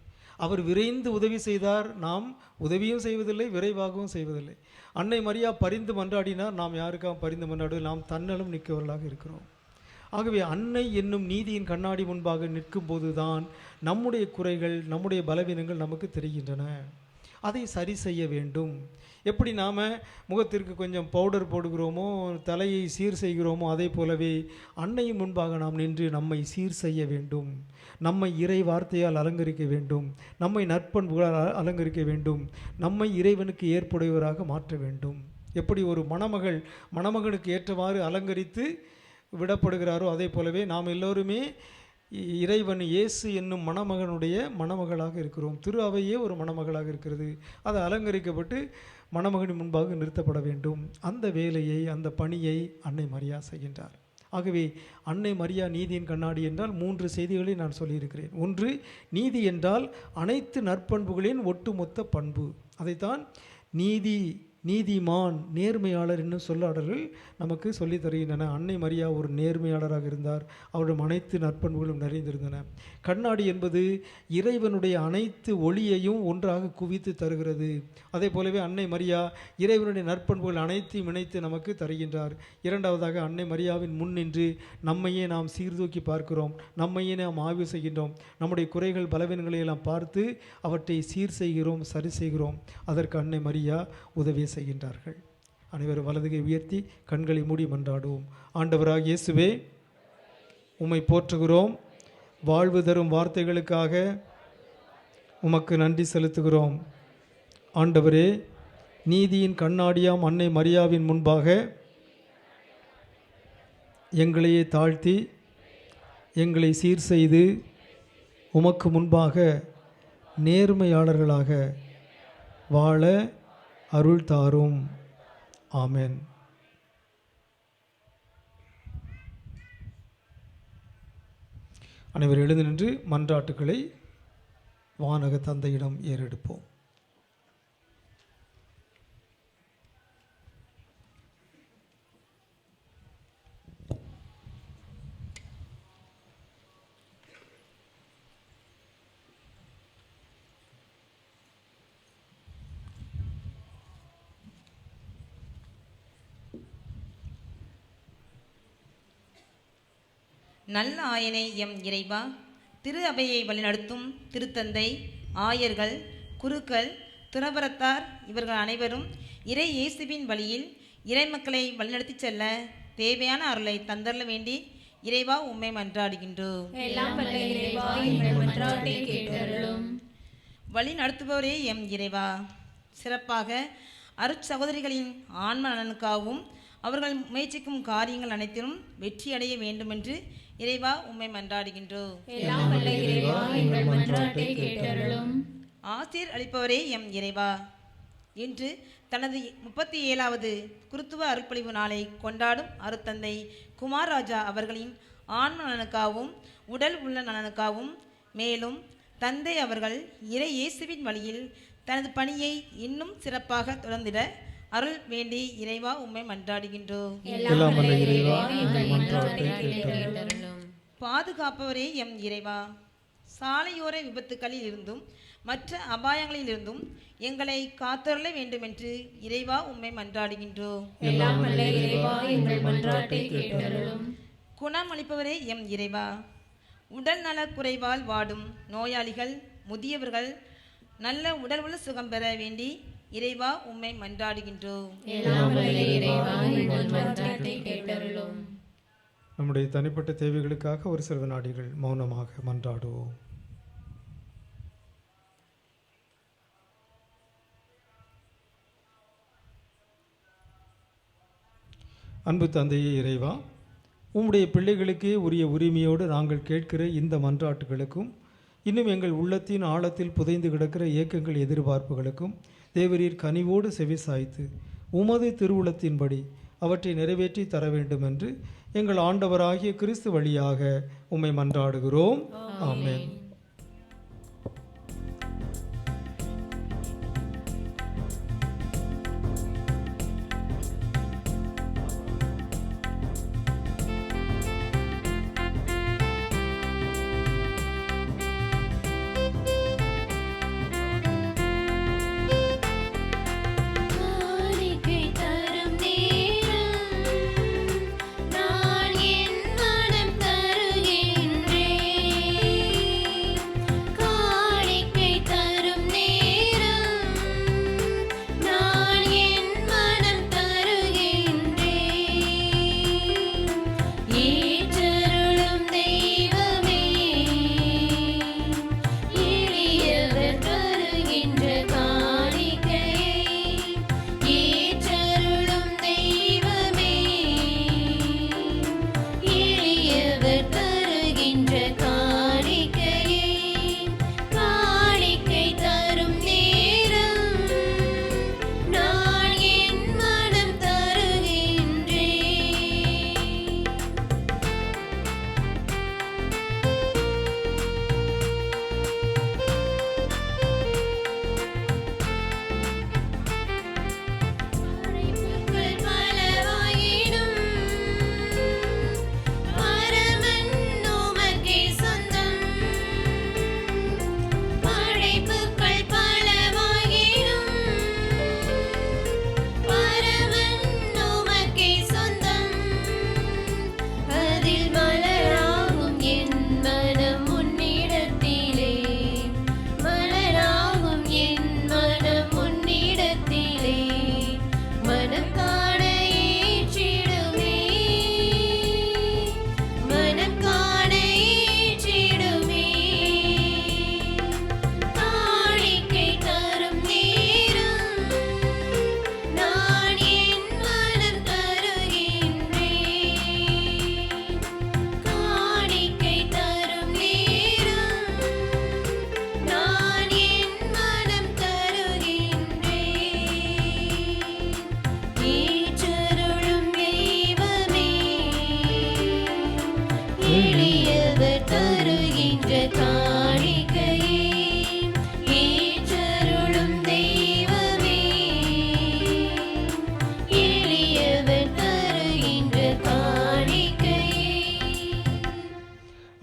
S3: அவர் விரைந்து உதவி செய்தார், நாம் உதவியும் செய்வதில்லை, விரைவாகவும் செய்வதில்லை. அன்னை மரியா பரிந்து மன்றாடினார், நாம் யாருக்காக பரிந்து மன்றாடுவது? நாம் தன்னலம் நிற்கவர்களாக இருக்கிறோம். ஆகவே அன்னை என்னும் நீதியின் கண்ணாடி முன்பாக நிற்கும்போது தான் நம்முடைய குறைகள், நம்முடைய பலவீனங்கள் நமக்கு தெரிகின்றன. அதை சரி செய்ய வேண்டும். எப்படி நாம் முகத்திற்கு கொஞ்சம் பவுடர் போடுகிறோமோ, தலையை சீர் செய்கிறோமோ, அதே போலவே அன்னையின் முன்பாக நாம் நின்று நம்மை சீர் செய்ய வேண்டும். நம்மை இறை வார்த்தையால் அலங்கரிக்க வேண்டும், நம்மை நற்பண்புகளால் அலங்கரிக்க வேண்டும், நம்மை இறைவனுக்கு ஏற்புடையவராக மாற்ற வேண்டும். எப்படி ஒரு மணமகனுக்கு ஏற்றவாறு அலங்கரித்து விடப்படுகிறாரோ, அதே போலவே நாம் எல்லோருமே இறைவன் இயேசு என்னும் மணமகனுடைய மணமகளாக இருக்கிறோம். திரு அவையே ஒரு மணமகளாக இருக்கிறது. அது அலங்கரிக்கப்பட்டு மணமகனின் முன்பாக நிறுத்தப்பட வேண்டும். அந்த வேலையை, அந்த பணியை அன்னை மரியா செய்கின்றார். ஆகவே அன்னை மரியா நீதியின் கண்ணாடி என்றால் 3 செய்திகளை நான் சொல்லியிருக்கிறேன். ஒன்று, நீதி என்றால் அனைத்து நற்பண்புகளின் ஒட்டுமொத்த பண்பு. அதைத்தான் நீதிமான், நேர்மையாளர் என்னும் சொல்லாடல்கள் நமக்கு சொல்லித் தருகின்றன. அன்னை மரியா ஒரு நேர்மையாளராக இருந்தார், அவருடைய அனைத்து நற்பண்புகளும் நிறைந்திருந்தன. கண்ணாடி என்பது இறைவனுடைய அனைத்து ஒளியையும் ஒன்றாக குவித்து தருகிறது. அதே போலவே அன்னை மரியா இறைவனுடைய நற்பண்புகள் அனைத்தையும் இணைத்து நமக்கு தருகின்றார். இரண்டாவதாக, அன்னை மரியாவின் முன் நின்று நம்மையே நாம் சீர்தூக்கி பார்க்கிறோம், நம்மையே நாம் ஆய்வு செய்கின்றோம். நம்முடைய குறைகள், பலவீனங்களை எல்லாம் பார்த்து அவற்றை சீர் செய்கிறோம், சரி செய்கிறோம். அதற்கு அன்னை மரியா உதவி செய்கின்றார்கள். அனைவரும் வலதுகை உயர்த்தி கண்களை மூடி மன்றாடுவோம். ஆண்டவராகிய இயேசுவே, உம்மை போற்றுகிறோம். வாழ்வு தரும் வார்த்தைகளுக்காக உமக்கு நன்றி செலுத்துகிறோம். ஆண்டவரே, நீதியின் கண்ணாடியாம் அன்னை மரியாவின் முன்பாக எங்களையே தாழ்த்தி எங்களை சீர் செய்து உமக்கு முன்பாக நேர்மையாளர்களாக வாழ அருள் தாரும். ஆமென். அனைவரும் எழுந்து நின்று மன்றாட்டுக்களை வானக தந்தையிடம் ஏறெடுப்போம்.
S7: நல்ல ஆயனை எம் இறைவா, திரு அவையை வழிநடத்தும் திருத்தந்தை, ஆயர்கள், குருக்கள், துறவரத்தார் இவர்கள் அனைவரும் இறை இயேசுவின் வழியில் இறைமக்களை வழிநடத்தி செல்ல தேவையான அருளை தந்தரல வேண்டி இறைவா உம்மை மன்றாடுகின்றோம். வழி நடத்துபவரே எம் இறைவா, சிறப்பாக அருட்சகோதரிகளின் ஆன்ம நலனுக்காகவும் அவர்கள் முயற்சிக்கும் காரியங்கள் அனைத்திலும் வெற்றியடைய வேண்டுமென்று இறைவா உம்மை மன்றாடுகின்றோம். ஆசீர் அளிப்பவரே எம் இறைவா, இன்று தனது 37வது குருத்துவ அருட்பொழிவு நாளை கொண்டாடும் அருத்தந்தை குமாரராஜா அவர்களின் ஆன்ம நலனுக்காகவும் உடல் உள்ள நலனுக்காகவும், மேலும் தந்தை அவர்கள் இறை இயேசுவின் வழியில் தனது பணியை இன்னும் சிறப்பாக தொடர்ந்திட அருள் வேண்டி இறைவா உம்மை மன்றாடுகின்றோம். பாதுகாப்பவரே எம் இறைவா, சாலையோர விபத்துக்களில் இருந்தும் மற்ற அபாயங்களில் இருந்தும் எங்களை காத்தருள வேண்டுமென்று இறைவா உம்மை மன்றாடுகின்றோம். குணமளிப்பவரே எம் இறைவா, உடல் நல குறைவால் வாடும் நோயாளிகள், முதியவர்கள் நல்ல உடல் உள்ள சுகம் பெற வேண்டி இறைவா உம்மை மன்றாடுகின்றோம்.
S3: நம்முடைய தனிப்பட்ட தேவைகளுக்காக ஒரு சில வினாடிகள் மௌனமாக மன்றாடுவோம். அன்பு தந்தையே இறைவா, உம்முடைய பிள்ளைகளுக்கே உரிய உரிமையோடு நாங்கள் கேட்கிற இந்த மன்றாட்டுகளுக்கும், இன்னும் எங்கள் உள்ளத்தின் ஆழத்தில் புதைந்து கிடக்கிற ஏக்கங்கள், எதிர்பார்ப்புகளுக்கும் தேவரீர் கனிவோடு செவிசாய்த்து உமது திருவுளத்தின்படி அவற்றை நிறைவேற்றி தர வேண்டும் என்று எங்கள் ஆண்டவராகிய கிறிஸ்து வழியாக உம்மை மன்றாடுகிறோம். ஆமென்.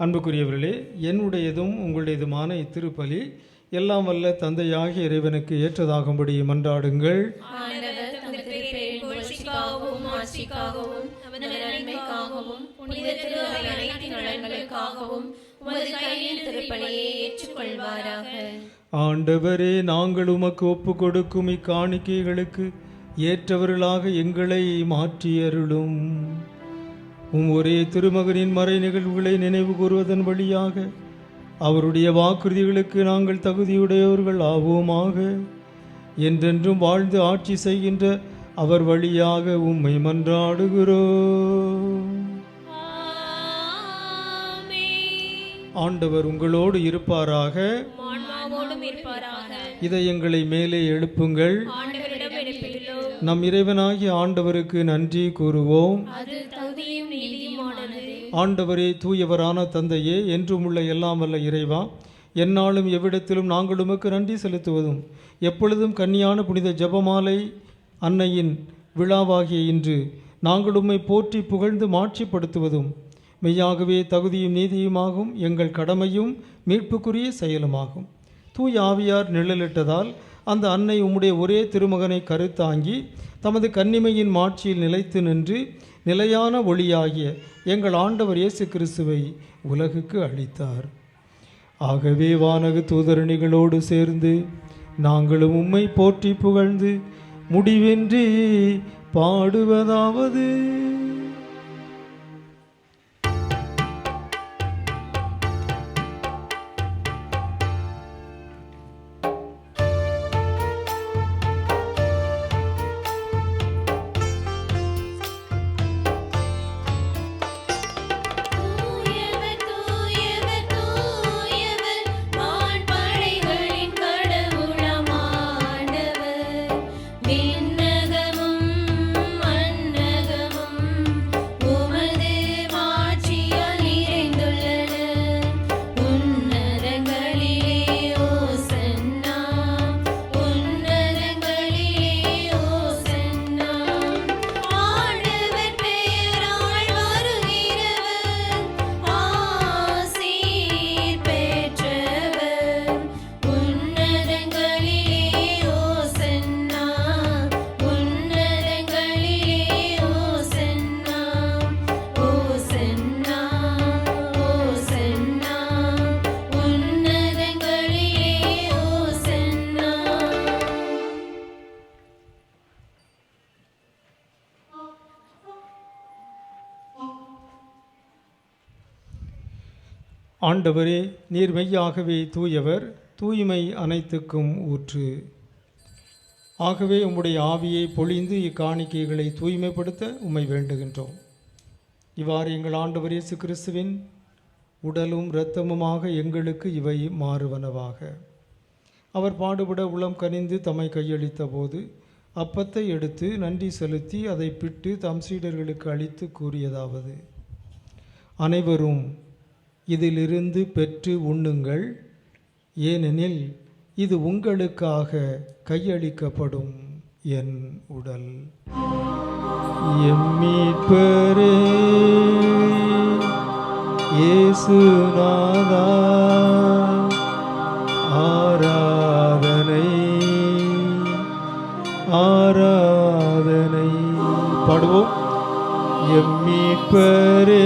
S3: அன்புக்குரியவர்களே, என்னுடையதும் உங்களுடையதுமான இத்திருப்பலி எல்லாம் வல்ல தந்தையாகிய இறைவனுக்கு ஏற்றதாகும்படி மன்றாடுங்கள்.
S2: ஆண்டவர் தமது திருப்பெயரின் புகழ்ச்சிக்காகவும் ஆட்சிக்காகவும் நமது நன்மைக்காகவும் புனித திரு அவை அனைத்து நலன்களுக்காகவும் உமது கையில் திருப்பலியை ஏற்றுக்கொள்வாராக.
S3: ஆண்டவரே, நாங்கள் உமக்கு ஒப்பு கொடுக்கும் இக்காணிக்கைகளுக்கு ஏற்றவர்களாக எங்களை மாற்றியருளும். ஒரே திருமகனின் மறை நிகழ்வுகளை நினைவு கூறுவதன் வழியாக அவருடைய வாக்குறுதிகளுக்கு நாங்கள் தகுதியுடையவர்கள் ஆவோமாக. என்றென்றும் வாழ்ந்து ஆட்சி செய்கின்ற அவர் வழியாக உம்மை மன்றாடுகிறோம். ஆண்டவர் உங்களோடு இருப்பாராக. இதயங்களை மேலே எழுப்புங்கள். நம் இறைவனாகிய ஆண்டவருக்கு நன்றி கூறுவோம். ஆண்டவரே, தூயவரான தந்தையே, என்றும் உள்ள எல்லாம் வல்ல இறைவா, எந்நாளும் எவ்விடத்திலும் நாங்கள் உமக்கு நன்றி செலுத்துவதும் எப்பொழுதும் கன்னியான புனித ஜெபமாலை அன்னையின் விழாவாகிய இன்று நாங்கள் உம்மை போற்றி புகழ்ந்து மாட்சிப்படுத்துவதும் மெய்யாகவே தகுதியும் நீதியுமாகும் எங்கள் கடமையும் மீட்புக்குரிய செயலுமாகும். தூய ஆவியார் நிழலிட்டதால் அந்த அன்னை உம்முடைய ஒரே திருமகனை கருத்தாங்கி தமது கன்னிமையின் மாட்சியில் நிலைத்து நின்று நிலையான ஒளியாகிய எங்கள் ஆண்டவர் இயேசு கிறிஸ்துவை உலகுக்கு அளித்தார். ஆகவே வானக தூதரணிகளோடு சேர்ந்து நாங்களும் உம்மை போற்றி புகழ்ந்து முடிவின்றி பாடுவதாவது: ஆண்டவரே, நீர் மெய்யாகவே தூயவர், தூய்மை அனைத்துக்கும் ஊற்று. ஆகவே உம்முடைய ஆவியை பொழிந்து இக்காணிக்கைகளை தூய்மைப்படுத்த உம்மை வேண்டுகின்றோம். இவ்வாறு எங்கள் ஆண்டவர் இயேசு கிறிஸ்துவின் உடலும் இரத்தமுமாக எங்களுக்கு இவை மாறுவனவாக. அவர் பாடுபட உளம் கனிந்து தம்மை கையளித்த போது அப்பத்தை எடுத்து நன்றி செலுத்தி அதை பிட்டு தம் சீடர்களுக்கு அளித்து கூறியதாவது: அனைவரும் இதிலிருந்து பெற்று உண்ணுங்கள், ஏனெனில் இது உங்களுக்காக கையளிக்கப்படும் என் உடல். எம் மீட்பரே இயேசுநாதா, ஆராதனை ஆராதனை. பாடுவோம். எம் மீட்பரே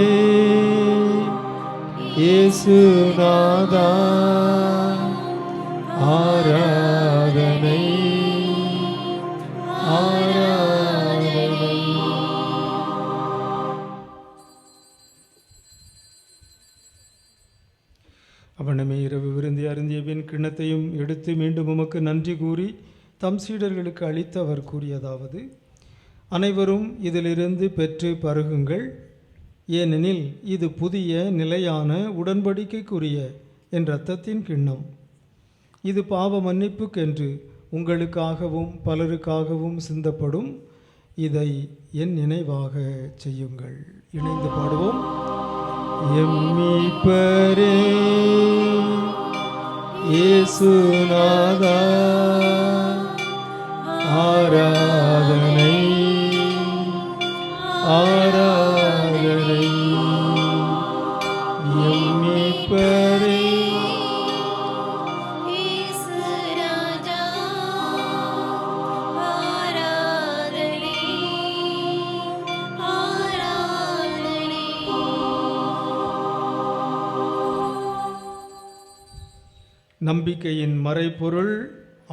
S3: இயேசுநாதா, ஆராதனை ஆராதனை. அவனமே இரவு விருந்தி அருந்திய பின் கிண்ணத்தையும் எடுத்து மீண்டும் உமக்கு நன்றி கூறி தம் சீடர்களுக்கு அளித்து அவர் கூறியதாவது: அனைவரும் இதிலிருந்து பெற்று பருகுங்கள், ஏனெனில் இது புதிய நிலையான உடன்படிக்கைக்குரிய என் இரத்தத்தின் கிண்ணம். இது பாவ மன்னிப்புக்கென்று உங்களுக்காகவும் பலருக்காகவும் சிந்தப்படும். இதை என் நினைவாக செய்யுங்கள். இணைந்து பாடுவோம். எம் மீட்பரே இயேசுநாதா, ஆராதனை ஆராதனை. எம் நம்பிக்கையின் மறைபொருள்.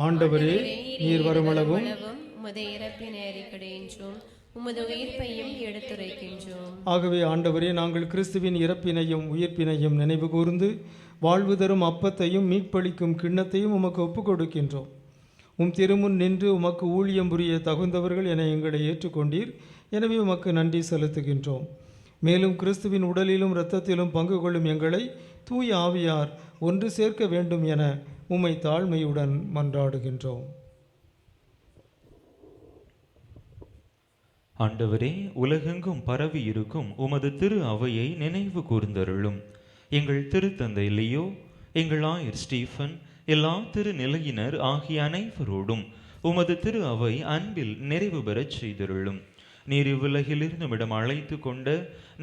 S3: ஆண்டவரே, நீர் வருமளவும்
S2: உமது இறப்பினை அறிக்கையின்றோம், உமது உயிர்ப்பையும் எடுத்துரைக்கின்றோம்.
S3: ஆகவே ஆண்டவரே, நாங்கள் கிறிஸ்துவின் இறப்பினையும் உயிர்ப்பினையும் நினைவு கூர்ந்து வாழ்வு தரும் அப்பத்தையும் மீட்பளிக்கும் கிண்ணத்தையும் உமக்கு ஒப்புக் கொடுக்கின்றோம். உம் திருமுன் நின்று உமக்கு ஊழியம் புரிய தகுந்தவர்கள் என எங்களை ஏற்றுக்கொண்டீர். எனவே உமக்கு நன்றி செலுத்துகின்றோம். மேலும் கிறிஸ்துவின் உடலிலும் இரத்தத்திலும் பங்கு கொள்ளும் எங்களை தூய ஆவியார் ஒன்று சேர்க்க வேண்டும் என உம்மை தாழ்மையுடன் மன்றாடுகின்றோம்.
S5: ஆண்டவரே, உலகெங்கும் பரவி இருக்கும் உமது திரு அவையை நினைவு கூர்ந்தருளும். எங்கள் திருத்தந்தை லியோ, எங்கள் ஆயர் ஸ்டீஃபன், எல்லா திருநிலையினர் ஆகிய அனைவரோடும் உமது திரு அவை அன்பில் நிறைவு பெறச் செய்தருளும். நீர் இவ்வுலகிலிருந்து நம்மிடம் அழைத்து கொண்ட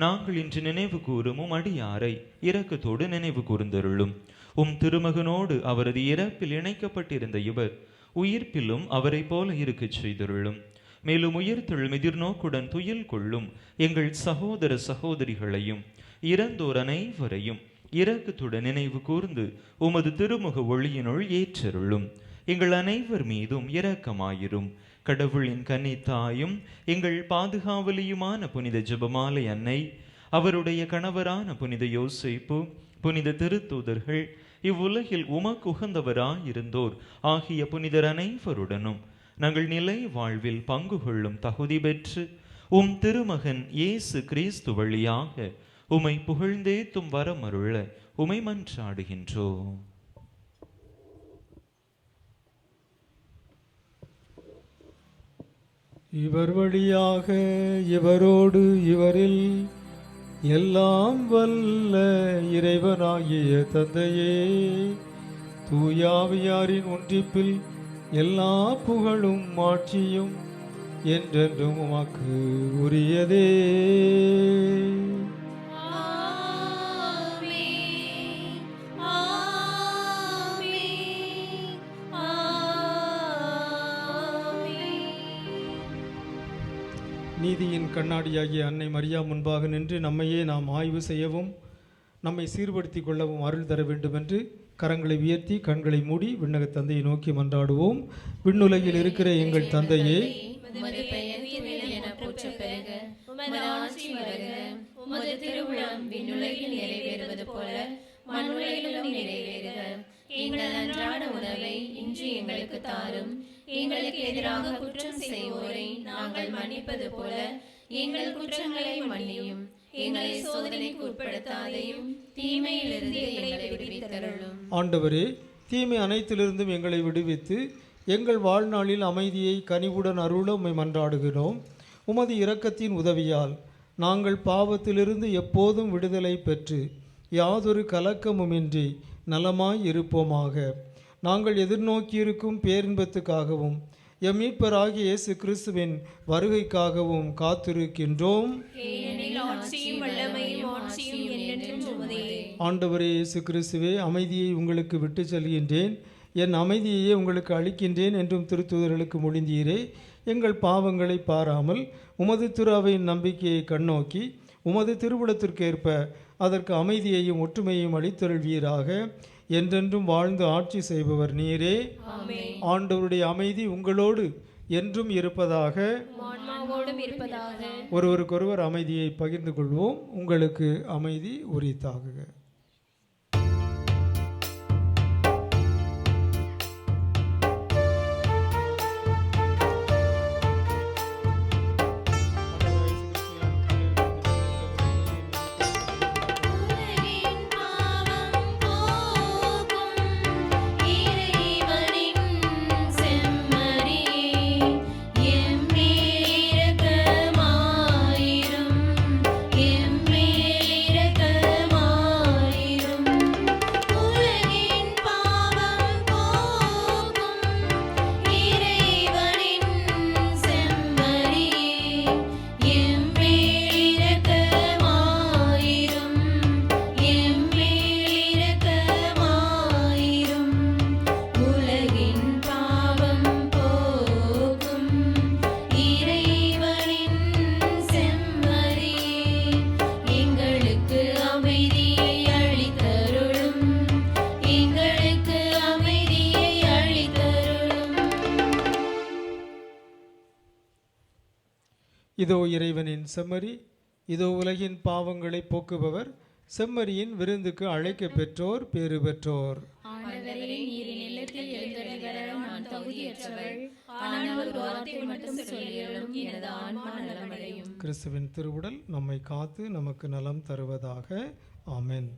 S5: நாங்கள் இன்று நினைவு கூறும் உம் அடியாரை இரக்கத்தோடு நினைவு கூர்ந்தருளும். உம் திருமகனோடு அவரது இறப்பில் இணைக்கப்பட்டிருந்த இவர் உயிர்ப்பிலும் அவரை போல இருக்கச் செய்தருளும். மேலும் உயிர்த்தெழும் எதிர்நோக்குடன் துயில் கொள்ளும் எங்கள் சகோதர சகோதரிகளையும் இறந்தோர் அனைவரையும் இரக்கத்துடன் நினைவு கூர்ந்து உமது திருமுக ஒளியினுள் ஏற்றருளும். எங்கள் அனைவர் மீதும் இரக்கமாயிரும். கடவுளின் கன்னித்தாயும் எங்கள் பாதுகாவலியுமான புனித ஜெபமாலை அன்னை, அவருடைய கணவரான புனித யோசேப்பு, புனித திருத்தூதர்கள், இவ்வுலகில் உமக்கு உகந்தவராயிருந்தோர் ஆகிய புனிதர் அனைவருடனும் நாங்கள் நிலை வாழ்வில் பங்கு கொள்ளும் தகுதி பெற்று உம் திருமகன் இயேசு கிறிஸ்து வழியாக உமை புகழ்ந்தேத்தும் வரமருள உமை மன்றாடுகின்றோம்.
S3: இவர் வழியாக இவரோடு இவரில் எல்லாம் வல்ல இறைவனாகிய தந்தையே, தூயாவியாரின் ஒன்றிப்பில் எல்லா புகழும் ஆட்சியும் என்றென்றும் உமக்கு உரியதே. நீதியின் கண்ணாடியாகிய அன்னை மரியா முன்பாக நின்று நம்மையே நாம் ஆய்வு செய்யவும் நம்மை சீர்படுத்தி கொள்ளவும் அருள் தர வேண்டும் என்று கரங்களை உயர்த்தி கண்களை மூடி விண்ணக தந்தையை நோக்கி மன்றாடுவோம். விண்ணுலகில் இருக்கிற எங்கள் தந்தையே,
S2: உமது பெயர் தூயது என போற்றப் பெறுக. உமது ஆட்சி வருக. உமது திருவுளம் விண்ணுலகில் நிறைவேறுவது போல மண்ணுலகிலும் நிறைவேறுக. எங்கள் அன்றாட உணவை இன்று எங்களுக்கு தாரும். எங்களுக்கு எதிராக குற்றம் செய்வோரை நாங்கள் மன்னிப்பது போல எங்கள் குற்றங்களை மன்னியும். எங்களை சோதனைக்கு உட்படுத்தாதையும் தீமையிலிருந்து எங்களை விடுவித்தருளும்.
S3: ஆண்டவரே, தீமை அனைத்திலிருந்தும் எங்களை விடுவித்து எங்கள் வாழ்நாளில் அமைதியை கனிவுடன் அருள உம்மை மன்றாடுகிறோம். உமது இரக்கத்தின் உதவியால் நாங்கள் பாவத்திலிருந்து எப்போதும் விடுதலை பெற்று யாதொரு கலக்கமுமின்றி நலமாய் இருப்போமாக. நாங்கள் எதிர்நோக்கியிருக்கும் பேரின்பத்துக்காகவும் எம் மீட்பராகிய இயேசு கிறிஸ்துவின் வருகைக்காகவும் காத்திருக்கின்றோம். ஆண்டவரே இயேசு கிறிஸ்துவே, அமைதியை உங்களுக்கு விட்டு செல்கின்றேன், என் அமைதியையே உங்களுக்கு அளிக்கின்றேன் என்றும் திருத்தூதர்களுக்கு மொழிந்தீரே. எங்கள் பாவங்களை பாராமல் உமது திரு அவையின் நம்பிக்கையை கண்ணோக்கி உமது திருவுளத்திற்கேற்ப அதற்கு அமைதியையும் ஒற்றுமையையும் அளித்தருள்வீராக. என்றென்றும் வாழ்ந்து ஆட்சி செய்பவர் நீரே. ஆண்டவருடைய அமைதி உங்களோடு என்றும் இருப்பதாக. ஒருவருக்கொருவர் அமைதியை பகிர்ந்து கொள்வோம். உங்களுக்கு அமைதி உரித்தாகுக.
S2: எம்மேல் இரக்கமாயிரும், எம்மேல் இரக்கமாயிரும்.
S3: இதோ இறைவனின் செம்மறி, இதோ உலகின் பாவங்களை போக்குபவர், செம்மறியின் விருந்துக்கு அழைக்க பெற்றோர் பேறு பெற்றோர்.
S2: ஆண்டவரே, நீரின் இல்லத்தில் எழுந்தருளி வர நான் தகுதியற்றவள். ஆனால் ஒரு வார்த்தை மட்டும் சொல்லியருளும், எனது ஆன்மா நலமடையும்.
S3: கிறிஸ்துவின் திருவுடல் நம்மை காத்து நமக்கு நலம் தருவதாக. ஆமென்.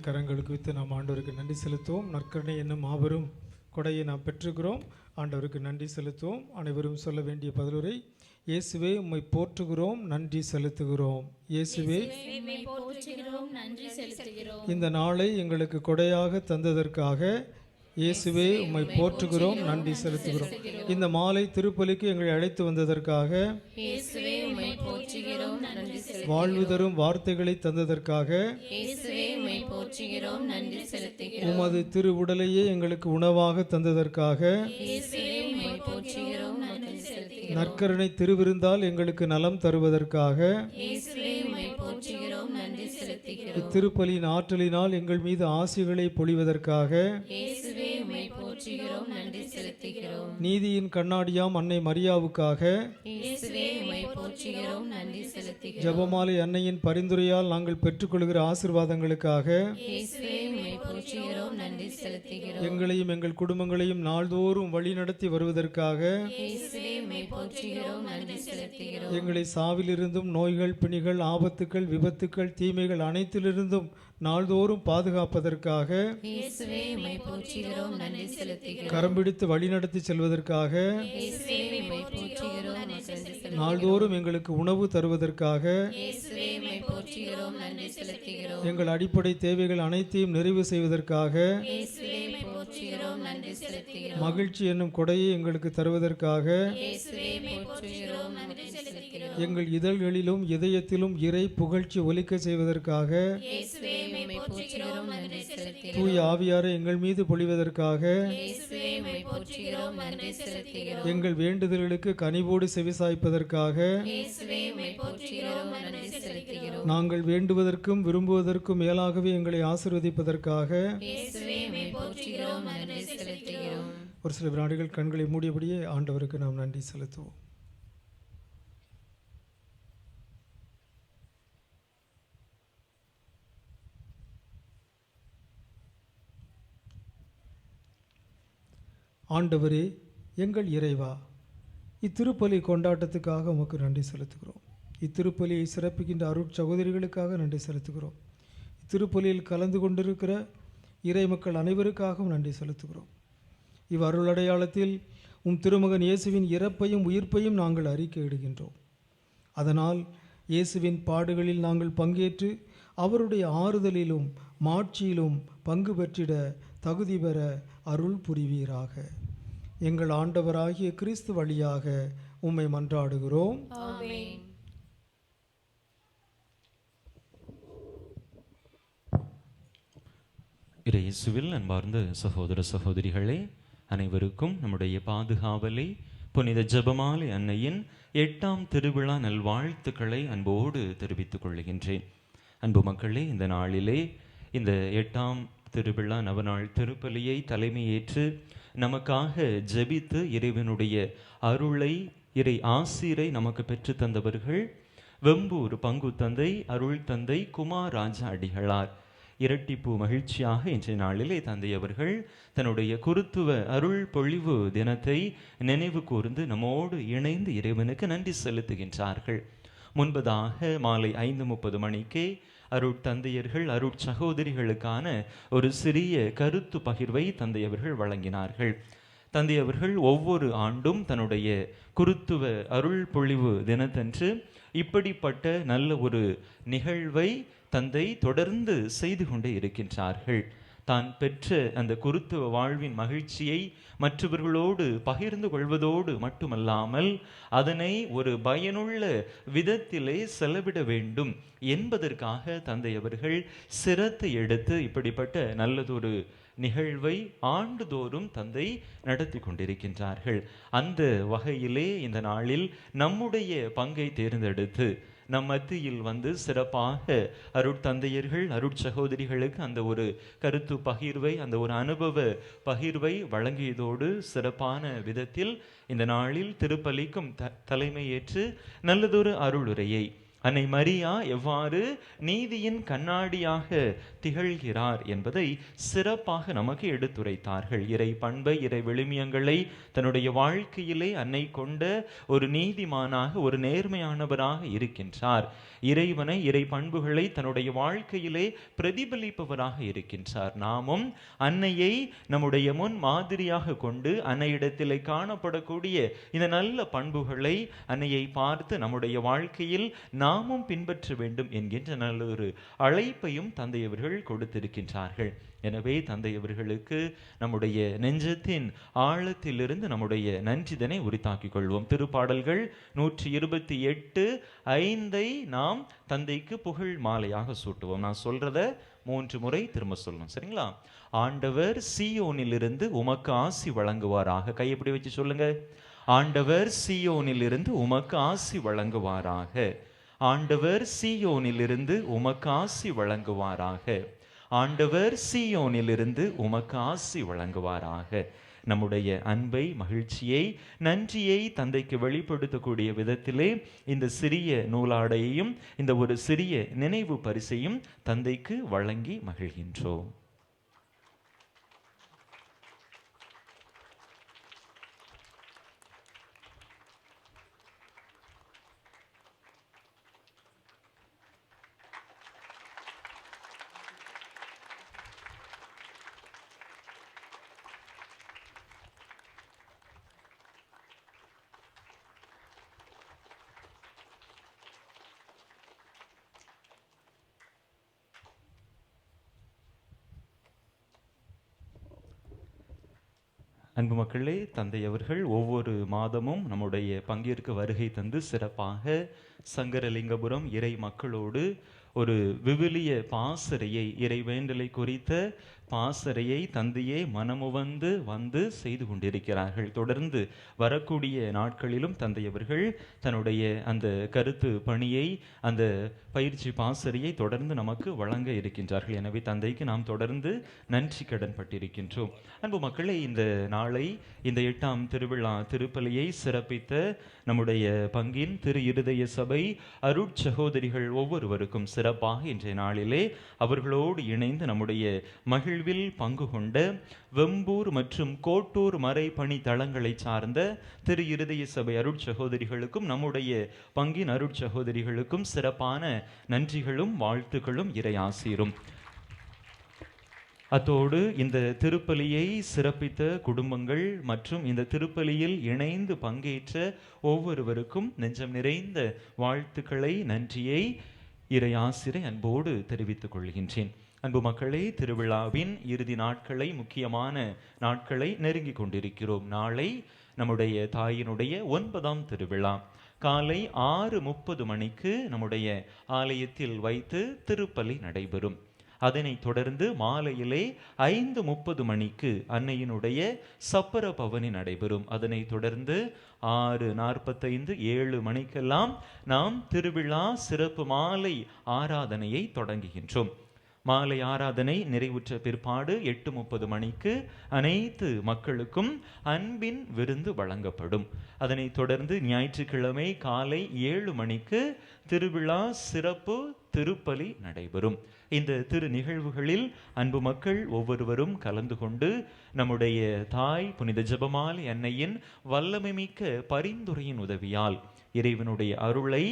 S3: கரங்களுக்கு வைத்து நாம் ஆண்டவருக்கு நன்றி செலுத்துவோம். நற்கருணை என்னும் மாபெரும் கொடையை நாம் பெற்றுக்கிறோம். ஆண்டவருக்கு நன்றி செலுத்துவோம். அனைவரும் சொல்ல வேண்டிய பதிலுரை: இயேசுவே உம்மை போற்றுகிறோம், நன்றி செலுத்துகிறோம். இயேசுவே
S2: நன்றி செலுத்துகிறோம்.
S3: இந்த நாளை எங்களுக்கு கொடையாக தந்ததற்காக இயேசுவே உம்மை போற்றுகிறோம், நன்றி செலுத்துகிறோம். இந்த மாலை திருப்பலிக்கு எங்களை அழைத்து வந்ததற்காக
S2: இயேசுவே உம்மை போற்றுகிறோம், நன்றி செலுத்துகிறோம்.
S3: வாழ்வு தரும் வார்த்தைகளை தந்ததற்காக
S2: இயேசுவே உம்மை போற்றுகிறோம், நன்றி செலுத்துகிறோம்.
S3: உமது திரு உடலையே எங்களுக்கு உணவாக தந்ததற்காக
S2: இயேசுவே உம்மை போற்றுகிறோம், நன்றி செலுத்துகிறோம்.
S3: நற்கருணை திருவிருந்தால் எங்களுக்கு நலம் தருவதற்காக
S2: இயேசுவே உம்மை போற்றுகிறோம், நன்றி செலுத்துகிறோம்.
S3: இத்திருப்பலியின் ஆற்றலினால் எங்கள் மீது ஆசிகளை பொழிவதற்காக
S2: இயேசுவே உம்மை போற்றுகிறோம், நன்றி செலுத்துகிறோம்.
S3: நீதியின் கண்ணாடியாம் அன்னை மரியாவுக்காக
S2: இயேசுவே உம்மை போற்றுகிறோம், நன்றி செலுத்துகிறோம்.
S3: ஜெபமாலை அன்னையின் பரிந்துரையால் நாங்கள் பெற்றுக்கொள்கிற ஆசீர்வாதங்களுக்காக
S2: இயேசுவே உம்மை போற்றுகிறோம், நன்றி செலுத்துகிறோம்.
S3: எங்களையும் எங்கள் குடும்பங்களையும் நாள்தோறும் வழிநடத்தி வருவதற்காக
S2: இயேசுவே உம்மை போற்றுகிறோம், நன்றி செலுத்துகிறோம்.
S3: எங்களை சாவிலிருந்தும் நோய்கள், பிணிகள், ஆபத்துக்கள், விபத்துக்கள், தீமைகள் அனைத்திலிருந்தும் நாள்தோறும் பாதுகாப்பதற்காக
S2: இயேசுவே உம்மை போற்றுகிறோம், நன்றி செலுத்துகிறோம்.
S3: கரம் பிடித்து வழிநடத்தி செல்வதற்காக
S2: இயேசுவே உம்மை போற்றுகிறோம், நன்றி செலுத்துகிறோம்.
S3: நாள்தோறும் எங்களுக்கு உணவு தருவதற்காக
S2: இயேசுவே உம்மை போற்றுகிறோம், நன்றி செலுத்துகிறோம்.
S3: எங்கள் அடிப்படை தேவைகள் அனைத்தையும் நிறைவு செய்வதற்காக
S2: இயேசுவே உம்மை போற்றுகிறோம், நன்றி செலுத்துகிறோம்.
S3: மகிழ்ச்சி என்னும் கொடையை எங்களுக்கு தருவதற்காக
S2: இயேசுவே உம்மை போற்றுகிறோம், நன்றி செலுத்துகிறோம்.
S3: எங்கள் இதழ்களிலும் இதயத்திலும் இறை புகழ்ச்சி ஒலிக்க செய்வதற்காக
S2: இயேசுவே உம்மை போற்றுகிறோம், நன்றி செலுத்துகிறோம்.
S3: தூய ஆவியாரை எங்கள் மீது பொழிவதற்காக
S2: இயேசுவே உம்மை போற்றுகிறோம், நன்றி செலுத்துகிறோம்.
S3: எங்கள் வேண்டுதல்களுக்கு கனிவோடு செவிசாய்ப்பதற்காக
S2: இயேசுவே உம்மை போற்றுகிறோம், நன்றி செலுத்துகிறோம்.
S3: நாங்கள் வேண்டுவதற்கும் விரும்புவதற்கும் மேலாகவே எங்களை ஆசீர்வதிப்பதற்காக
S2: இயேசுவே உம்மை போற்றுகிறோம், நன்றி செலுத்துகிறோம்.
S3: ஒரு சில வினாடிகள் கண்களை மூடியபடியே ஆண்டவருக்கு நாம் நன்றி செலுத்துவோம். ஆண்டவரே, எங்கள் இறைவா, இத்திருப்பலி கொண்டாட்டத்துக்காக உமக்கு நன்றி செலுத்துகிறோம். இத்திருப்பலியை சிறப்பிக்கின்ற அருட்சகோதரிகளுக்காக நன்றி செலுத்துகிறோம். இத்திருப்பலியில் கலந்து கொண்டிருக்கிற இறை மக்கள் அனைவருக்காகவும் நன்றி செலுத்துகிறோம். இவ்வருளடையாளத்தில் உம் திருமகன் இயேசுவின் இறப்பையும் உயிர்ப்பையும் நாங்கள் அறிக்கையிடுகின்றோம். அதனால் இயேசுவின் பாடுகளில் நாங்கள் பங்கேற்று அவருடைய ஆறுதலிலும் மாட்சியிலும் பங்கு பெற்றிட தகுதி பெற அருள் புரிவீராக. எங்கள் ஆண்டவராகிய கிறிஸ்து வழியாக உம்மை மன்றாடுகிறோம்.
S1: ஆமென்.
S5: இயேசுவில் அன்பார்ந்த சகோதர சகோதரிகளே, அனைவருக்கும் நம்முடைய பாதுகாவலை புனித ஜெபமாலை அன்னையின் 8ஆம் திருவிழா நல்வாழ்த்துக்களை அன்போடு தெரிவித்துக் கொள்கின்றேன். அன்பு மக்களே, இந்த நாளிலே இந்த 8ஆம் திருவிழா நவநாள் திருப்பலியை தலைமையேற்று நமக்காக ஜெபித்து இறைவனுடைய அருளை இறை ஆசீரை நமக்கு பெற்று தந்தவர்கள் வெம்பூர் பங்கு தந்தை அருள் தந்தை குமார் ராஜா அடிகளார். இரட்டிப்பு மகிழ்ச்சியாக இன்றைய நாளிலே தந்தை அவர்கள் தன்னுடைய குருத்துவ அருள் பொழிவு தினத்தை நினைவு கூர்ந்து நம்மோடு இணைந்து இறைவனுக்கு நன்றி செலுத்துகின்றார்கள். முன்பதாக மாலை 5:30 மணிக்கே அருட்தந்தையர்கள் அருட்சகோதரிகளுக்கான ஒரு சிறிய கருத்து பகிர்வை தந்தையவர்கள் வழங்கினார்கள். தந்தையவர்கள் ஒவ்வொரு ஆண்டும் தன்னுடைய குருத்துவ அருள் பொழிவு தினத்தன்று இப்படிப்பட்ட நல்ல ஒரு நிகழ்வை தந்தை தொடர்ந்து செய்து கொண்டே இருக்கின்றார்கள். தான் பெற்ற அந்த குருத்துவ வாழ்வின் மகிழ்ச்சியை மற்றவர்களோடு பகிர்ந்து கொள்வதோடு மட்டுமல்லாமல் அதனை ஒரு பயனுள்ள விதத்திலே செலவிட வேண்டும் என்பதற்காக தந்தை அவர்கள் சிரத்தை எடுத்து இப்படிப்பட்ட நல்லதொரு நிகழ்வை ஆண்டுதோறும் தந்தை நடத்தி கொண்டிருக்கின்றார்கள். அந்த வகையிலே இந்த நாளில் நம்முடைய பங்கை தேர்ந்தெடுத்து நம் மத்தியில் வந்து சிறப்பாக அருட்தந்தையர்கள் அருட்சகோதரிகளுக்கு அந்த ஒரு கருத்து பகிர்வை அந்த ஒரு அனுபவ பகிர்வை வழங்கியதோடு சிறப்பான விதத்தில் இந்த நாளில் திருப்பலிக்கும் தலைமையேற்று நல்லதொரு அருளுரையை அன்னை மரியா எவ்வாறு நீதியின் கண்ணாடியாக திகழ்கிறார் என்பதை சிறப்பாக நமக்கு எடுத்துரைத்தார்கள். இறை பண்பை இறை விழுமியங்களை தன்னுடைய வாழ்க்கையிலே அன்னை கொண்ட ஒரு நீதிமானாக ஒரு நேர்மையானவராக இருக்கின்றார். இறைவனை இறை பண்புகளை தன்னுடைய வாழ்க்கையிலே பிரதிபலிப்பவராக இருக்கின்றார். நாமும் அன்னையை நம்முடைய முன் மாதிரியாக கொண்டு அன்னையிடத்திலே காணப்படக்கூடிய இந்த நல்ல பண்புகளை அன்னையை பார்த்து நம்முடைய வாழ்க்கையில் நாமும் பின்பற்ற வேண்டும் என்கின்ற நல்ல ஒரு அழைப்பையும் தந்தையவர்கள் கொடுத்திருக்கின்றார்கள். எனவே தந்தையவர்களுக்கு நம்முடைய நெஞ்சத்தின் ஆழத்திலிருந்து நம்முடைய நன்றிதனை உரித்தாக்கிக் கொள்வோம். திருப்பாடல்கள் 128:5 நாம் தந்தைக்கு புகழ் மாலையாக சூட்டுவோம். நான் சொல்றத 3 முறை திரும்ப சொல்லணும், சரிங்களா? ஆண்டவர் சீயோனிலிருந்து உமக்கு ஆசி வழங்குவாராக. கை எப்படி வச்சு சொல்லுங்க. ஆண்டவர் சீயோனிலிருந்து உமக்கு ஆசி வழங்குவாராக. ஆண்டவர் சீயோனிலிருந்து உமக்கு ஆசி வழங்குவாராக. ஆண்டவர் சீயோனிலிருந்து உமக்கு ஆசி வழங்குவாராக. நம்முடைய அன்பை மகிழ்ச்சியை நன்றியை தந்தைக்கு வெளிப்படுத்தக்கூடிய விதத்திலே இந்த சிறிய நூலாடையையும் இந்த ஒரு சிறிய நினைவு பரிசையும் தந்தைக்கு வழங்கி மகிழ்கின்றோம். அன்பு மக்களே, தந்தை அவர்கள் ஒவ்வொரு மாதமும் நம்முடைய பங்கிற்கு வருகை தந்து சிறப்பாக சங்கரலிங்கபுரம் இறை மக்களோடு ஒரு விவிலிய பாசறையை இறை வேண்டலை குறித்த பாசறையை தந்தையே மனமுவந்து வந்து செய்து கொண்டிருக்கிறார்கள். தொடர்ந்து வரக்கூடிய நாட்களிலும் தந்தையவர்கள் தன்னுடைய அந்த கருத்து பணியை அந்த பயிற்சி பாசறையை தொடர்ந்து நமக்கு வழங்க இருக்கின்றார்கள். எனவே தந்தைக்கு நாம் தொடர்ந்து நன்றி கடன் பட்டிருக்கின்றோம். அன்பு மக்களே, இந்த நாளை இந்த 8ஆம் திருவிழா திருப்பலியை சிறப்பித்த நம்முடைய பங்கின் திரு இருதய சபை அருட்சகோதரிகள் ஒவ்வொருவருக்கும் சிறப்பாக இன்றைய நாளிலே அவர்களோடு இணைந்து நம்முடைய மகிழ் நிகழ்வில் பங்கு கொண்ட வெம்பூர் மற்றும் கோட்டூர் மறை பணி தளங்களை சார்ந்த திரு இருதய சபை அருட்சகோதரிகளுக்கும் நம்முடைய பங்கின் அருட்சகோதரிகளுக்கும் சிறப்பான நன்றிகளும் வாழ்த்துக்களும் இறையாசீரும். அத்தோடு இந்த திருப்பலியை சிறப்பித்த குடும்பங்கள் மற்றும் இந்த திருப்பலியில் இணைந்து பங்கேற்ற ஒவ்வொருவருக்கும் நெஞ்சம் நிறைந்த வாழ்த்துக்களை, நன்றியை இறையாசிரை அன்போடு தெரிவித்துக் கொள்கின்றேன். அன்பு மக்களே, திருவிழாவின் இறுதி நாட்களை, முக்கியமான நாட்களை நெருங்கி கொண்டிருக்கிறோம். நாளை நம்முடைய தாயினுடைய 9ஆம் திருவிழா. காலை 6:30 மணிக்கு நம்முடைய ஆலயத்தில் வைத்து திருப்பலி நடைபெறும். அதனைத் தொடர்ந்து மாலையிலே 5:30 மணிக்கு அன்னையினுடைய சப்பர பவனி நடைபெறும். அதனைத் தொடர்ந்து 6:45, 7 மணிக்கெல்லாம் நாம் திருவிழா சிறப்பு மாலை ஆராதனையை தொடங்குகின்றோம். மாலை ஆராதனை நிறைவுற்ற பிற்பாடு 8:30 மணிக்கு அனைத்து மக்களுக்கும் அன்பின் விருந்து வழங்கப்படும். அதனைத் தொடர்ந்து ஞாயிற்றுக்கிழமை காலை 7 மணிக்கு திருவிழா சிறப்பு திருப்பலி நடைபெறும். இந்த திரு நிகழ்வுகளில் அன்பு மக்கள் ஒவ்வொருவரும் கலந்து கொண்டு நம்முடைய தாய் புனித ஜெபமாலை அன்னையின் வல்லமைமிக்க பரிந்துரையின் உதவியால் இறைவனுடைய அருளை,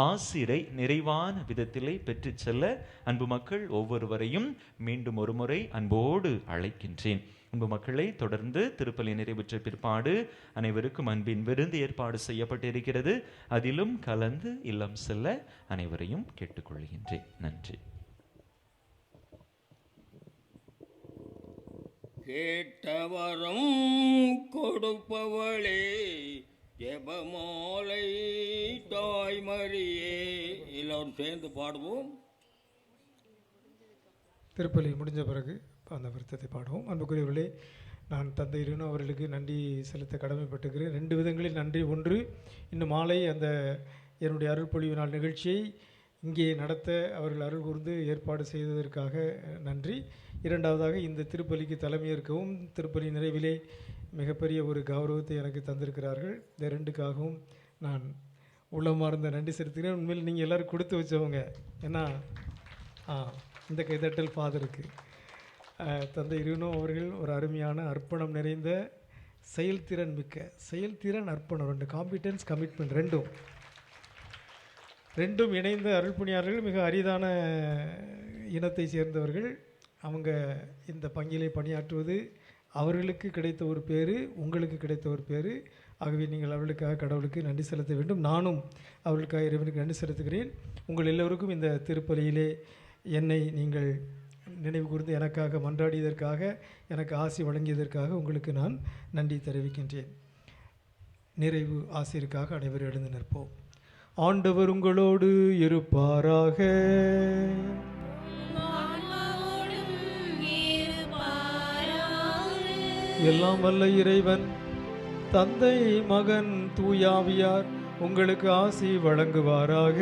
S5: ஆசிரை நிறைவான விதத்திலே பெற்று செல்ல அன்பு மக்கள் ஒவ்வொருவரையும் மீண்டும் ஒரு முறை அன்போடு அழைக்கின்றேன். அன்பு மக்களை, தொடர்ந்து திருப்பலி நிறைவுற்ற பிற்பாடு அனைவருக்கும் அன்பின் விருந்து ஏற்பாடு செய்யப்பட்டிருக்கிறது. அதிலும் கலந்து இல்லம் செல்ல அனைவரையும் கேட்டுக்கொள்கின்றேன். நன்றி.
S8: கேட்டவரம் கொடுப்பவளே, ஜெபமாலை தாய்மரியே. எல்லோரும் சேர்ந்து பாடுவோம்.
S3: திருப்பலி முடிஞ்ச பிறகு அந்த விருத்தத்தை பாடுவோம். அன்புக்குரியவர்களே, நான் தந்தை இறைவன் அவர்களுக்கு நன்றி செலுத்த கடமைப்பட்டுக்கிறேன். 2 விதங்களில் நன்றி. ஒன்று, இன்று மாலை அந்த என்னுடைய அருள்பொழிவு நாள் நிகழ்ச்சியை இங்கே நடத்த அவர்கள் அருள் கூர்ந்து ஏற்பாடு செய்ததற்காக நன்றி. இரண்டாவதாக, இந்த திருப்பலிக்கு தலைமையேற்கவும் திருப்பலி நிறைவிலே மிகப்பெரிய ஒரு கௌரவத்தை எனக்கு தந்திருக்கிறார்கள். இந்த 2க்காகவும் நான் உள்ளமார்ந்த நன்றி செலுத்துகிறேன். உண்மையில் நீங்கள் எல்லோரும் கொடுத்து வச்சவங்க. ஏன்னா இந்த கைதட்டல் ஃபாதருக்கு. தந்தை இறைவனும் அவர்கள் ஒரு அருமையான அர்ப்பணம் நிறைந்த செயல்திறன் அர்ப்பணம், 2 காம்பிடன்ஸ் கமிட்மெண்ட் ரெண்டும் இணைந்த அருள்பணியாளர்கள். மிக அரிதான இனத்தை சேர்ந்தவர்கள். அவங்க இந்த பங்கிலே பணியாற்றுவது அவர்களுக்கு கிடைத்த ஒரு பேர், உங்களுக்கு கிடைத்த ஒரு பேர். ஆகவே நீங்கள் அவர்களுக்காக கடவுளுக்கு நன்றி செலுத்த வேண்டும். நானும் அவர்களுக்காக இறைவனுக்கு நன்றி செலுத்துகிறேன். உங்கள் எல்லோருக்கும் இந்த திருப்பலியிலே என்னை நீங்கள் நினைவு கூர்ந்து எனக்காக மன்றாடியதற்காக, எனக்கு ஆசி வழங்கியதற்காக உங்களுக்கு நான் நன்றி தெரிவிக்கின்றேன். நிறைவு ஆசிரியருக்காக அனைவரும் எழுந்து நிற்போம். ஆண்டவர் உங்களோடு இருப்பாராக. எல்லாம் வல்ல இறைவன் தந்தை, மகன், தூயாவியார் உங்களுக்கு ஆசி வழங்குவாராக.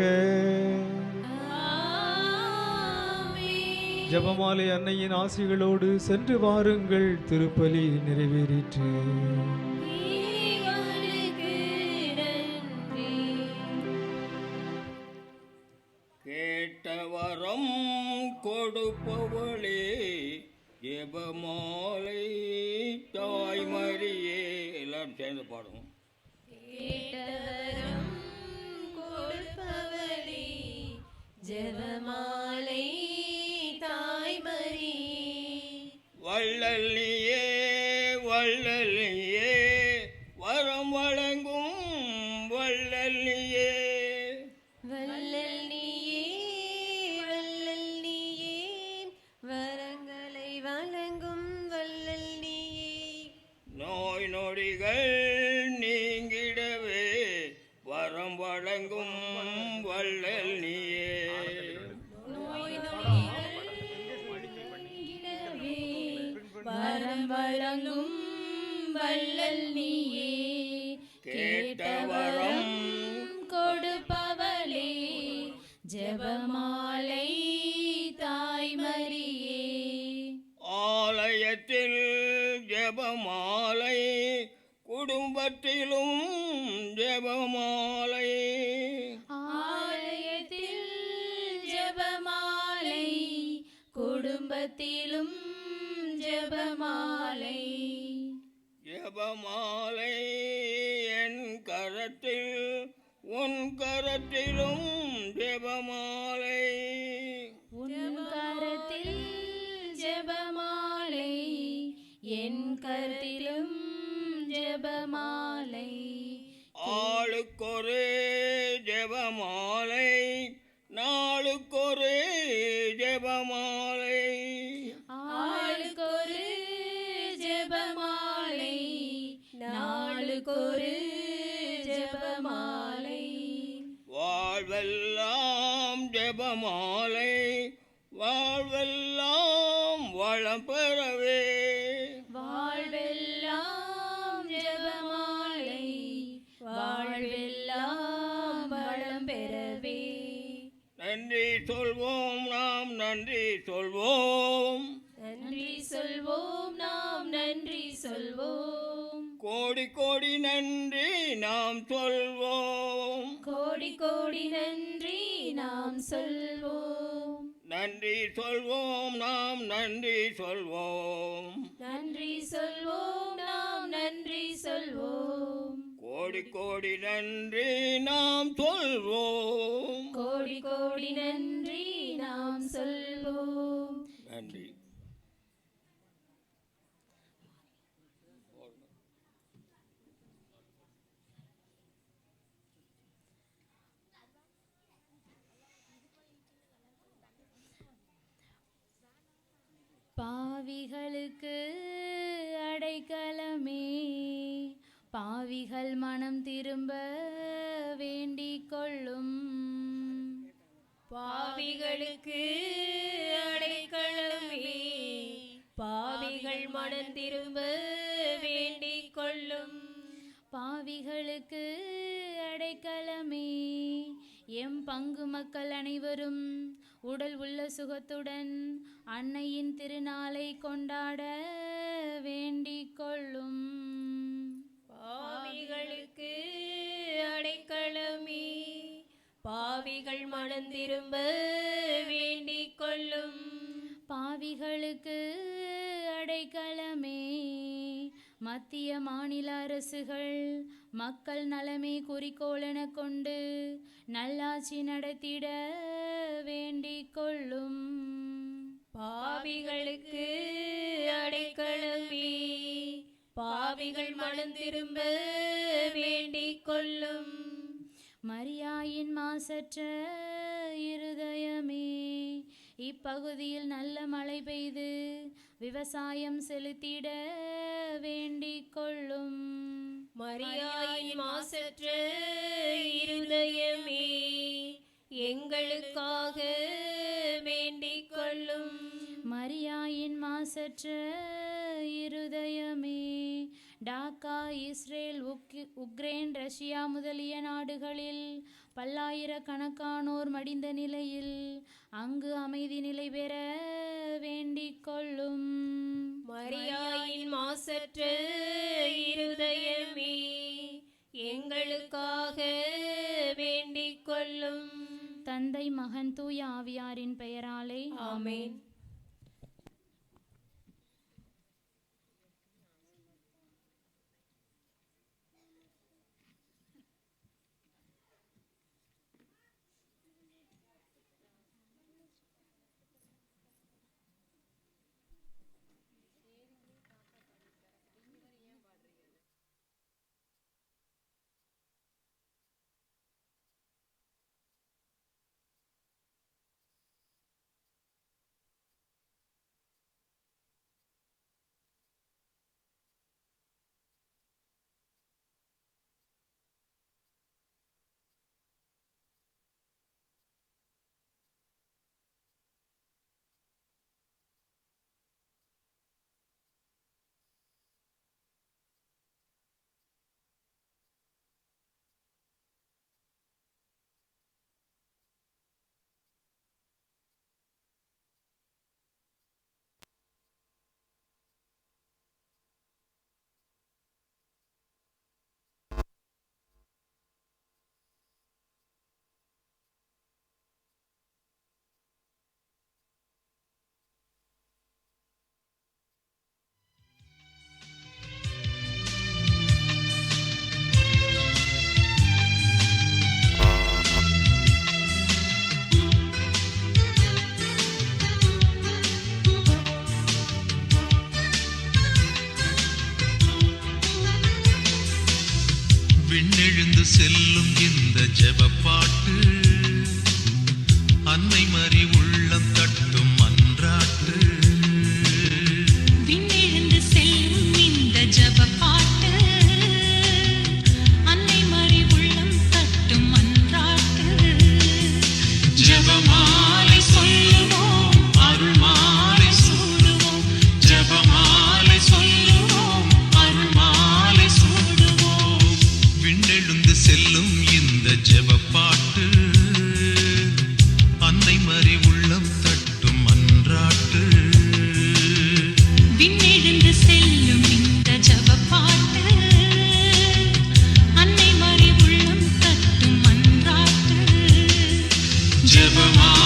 S3: ஜெபமாலை அன்னையின் ஆசிகளோடு சென்று வாருங்கள். திருப்பலி நிறைவேறிற்று.
S8: கேட்டவரம் கொடுப்பவளே, ஜெபமாலை தாய்மரியே. எல்லாரும் சேர்ந்து பாடுவோம்.
S1: கேட்டவரம் கொடுப்பவளே, ஜெபமாலை தாய்மரியே.
S8: வள்ளலியே வள்ளலியே, வரம் வழங்கும் வள்ளலியே.
S1: வள்ளல் நீயே, வள்ளல் நீயே, வரங்களை வழங்கும் வள்ளல் நீயே.
S8: நோய் நொடிகள் நீங்கிடவே வரம் வழங்கும் வள்ளல் நீயே.
S1: நோய் நொடிகள் நீங்கிடவே வரம் வழங்கும் வள்ளல் நீயே. கேட்டவரம் கொடுப்பவளே, ஜெபமாலை தாய்மரியே.
S8: ஆலயத்தில் ஜெபமாலை, குடும்பத்திலும் ஜெபமாலை.
S1: ஆலயத்தில் ஜெபமாலை, குடும்பத்திலும்
S8: ஜெபமாலை என் கரத்தில் உன் கரத்திலும் ஜெபமாலை
S1: உன் கரத்தில் ஜெபமாலை என் கருத்திலும் ஜெபமாலை
S8: ஆளுக்கொரு ஜெபமாலை நாளுக்கொரு ஜெபமாலை
S1: ஆளுக்கொரு ஜெபமாலை நாளுக்கொரு ஜெபமாலை
S8: வாழ்வெல்லாம் ஜெபமாலை வாழ்வெல்லாம் வளம் பெறவே
S1: வாழ்வெல்லாம் ஜெபமாலை வாழ்வெல்லாம் வளம் பெறவே
S8: நன்றி சொல்வோம் நாம் நன்றி சொல்வோம்
S1: நன்றி சொல்வோம் நாம் நன்றி சொல்வோம்
S8: கோடி கோடி நன்றி நாம் சொல்வோம்
S1: கோடி கோடி நன்றி நாம் சொல்வோம்
S8: நன்றி சொல்வோம் நாம் நன்றி சொல்வோம்
S1: நன்றி சொல்வோம் நாம் நன்றி சொல்வோம்
S8: கோடி கோடி நன்றி நாம் சொல்வோம்
S1: கோடி கோடி நன்றி நாம் சொல்வோம்
S8: நன்றி
S1: பாவிகளுக்கு அடைக்கலமே பாவிகள் மனம் திரும்ப வேண்டிக் கொள்ளும் பாவிகளுக்கு அடைக்கலமே பாவிகள் மனம் திரும்ப வேண்டிக் கொள்ளும் பாவிகளுக்கு அடைக்கலமே எம் பங்கு மக்கள் அனைவரும் உடல் உள்ள சுகத்துடன் அன்னையின் திருநாளை கொண்டாட வேண்டிக் கொள்ளும் பாவிகளுக்கு அடைக்கலமே பாவிகள் மனம் திரும்ப வேண்டிக் கொள்ளும் பாவிகளுக்கு அடைக்கலமே மத்திய மாநில அரசுகள் மக்கள் நலமே குறிக்கோள் என கொண்டு நல்லாட்சி நடத்திட வேண்டிக் கொள்ளும் பாவிகளுக்கு அடைக்கலமே பாவிகள் மனம் திரும்ப வேண்டிக் கொள்ளும் மரியாயின் மாசற்ற இருதயமே இப்பகுதியில் நல்ல மழை பெய்து விவசாயம் செலுத்திட வேண்டிக் கொள்ளும் மரியாயின் மாசற்ற இருதயமே எங்களுக்காக வேண்டிக் கொள்ளும் மரியாயின் மாசற்ற இருதயமே டாக்கா இஸ்ரேல் உக்ரைன் ரஷ்யா முதலிய நாடுகளில் பல்லாயிரக்கணக்கானோர் மடிந்த நிலையில் அங்கு அமைதி நிலை பெற வேண்டிக் கொள்ளும் மரியாயின் மாசற்ற இருதயமே எங்களுக்காக வேண்டிக் கொள்ளும் தந்தை மகன் தூய ஆவியாரின் பெயராலே ஆமென்.
S9: செல்லும் இந்த ஜெபப்பாட்டு அன்னை மறி உள்ளம் தட்டும் அன்றாட்டு.
S10: விண்ணெழுந்து செல்லும் இந்த ஜெபப்பாட்டு அன்னை மறி உள்ளம் தட்டும் அன்றாட்டு.
S9: ஜெபமாலை சொல்லுவோம், அருள் மாலை சூடுவோம். ஜெபமாலை சொல்லுவோம், அருள் மாலை சூடுவோம். விண்ணெழுந்து செல்லும் இந்த ஜெபப்பாட்டு அன்னை மறி உள்ளம் தட்டும் அன்றாட்டு.
S10: விண்ணெழுந்து செல்லும் இந்த ஜெபப்பாட்டு அன்னை மறி உள்ளம் தட்டும் அன்றாட்டு.
S9: ஜெபமாலை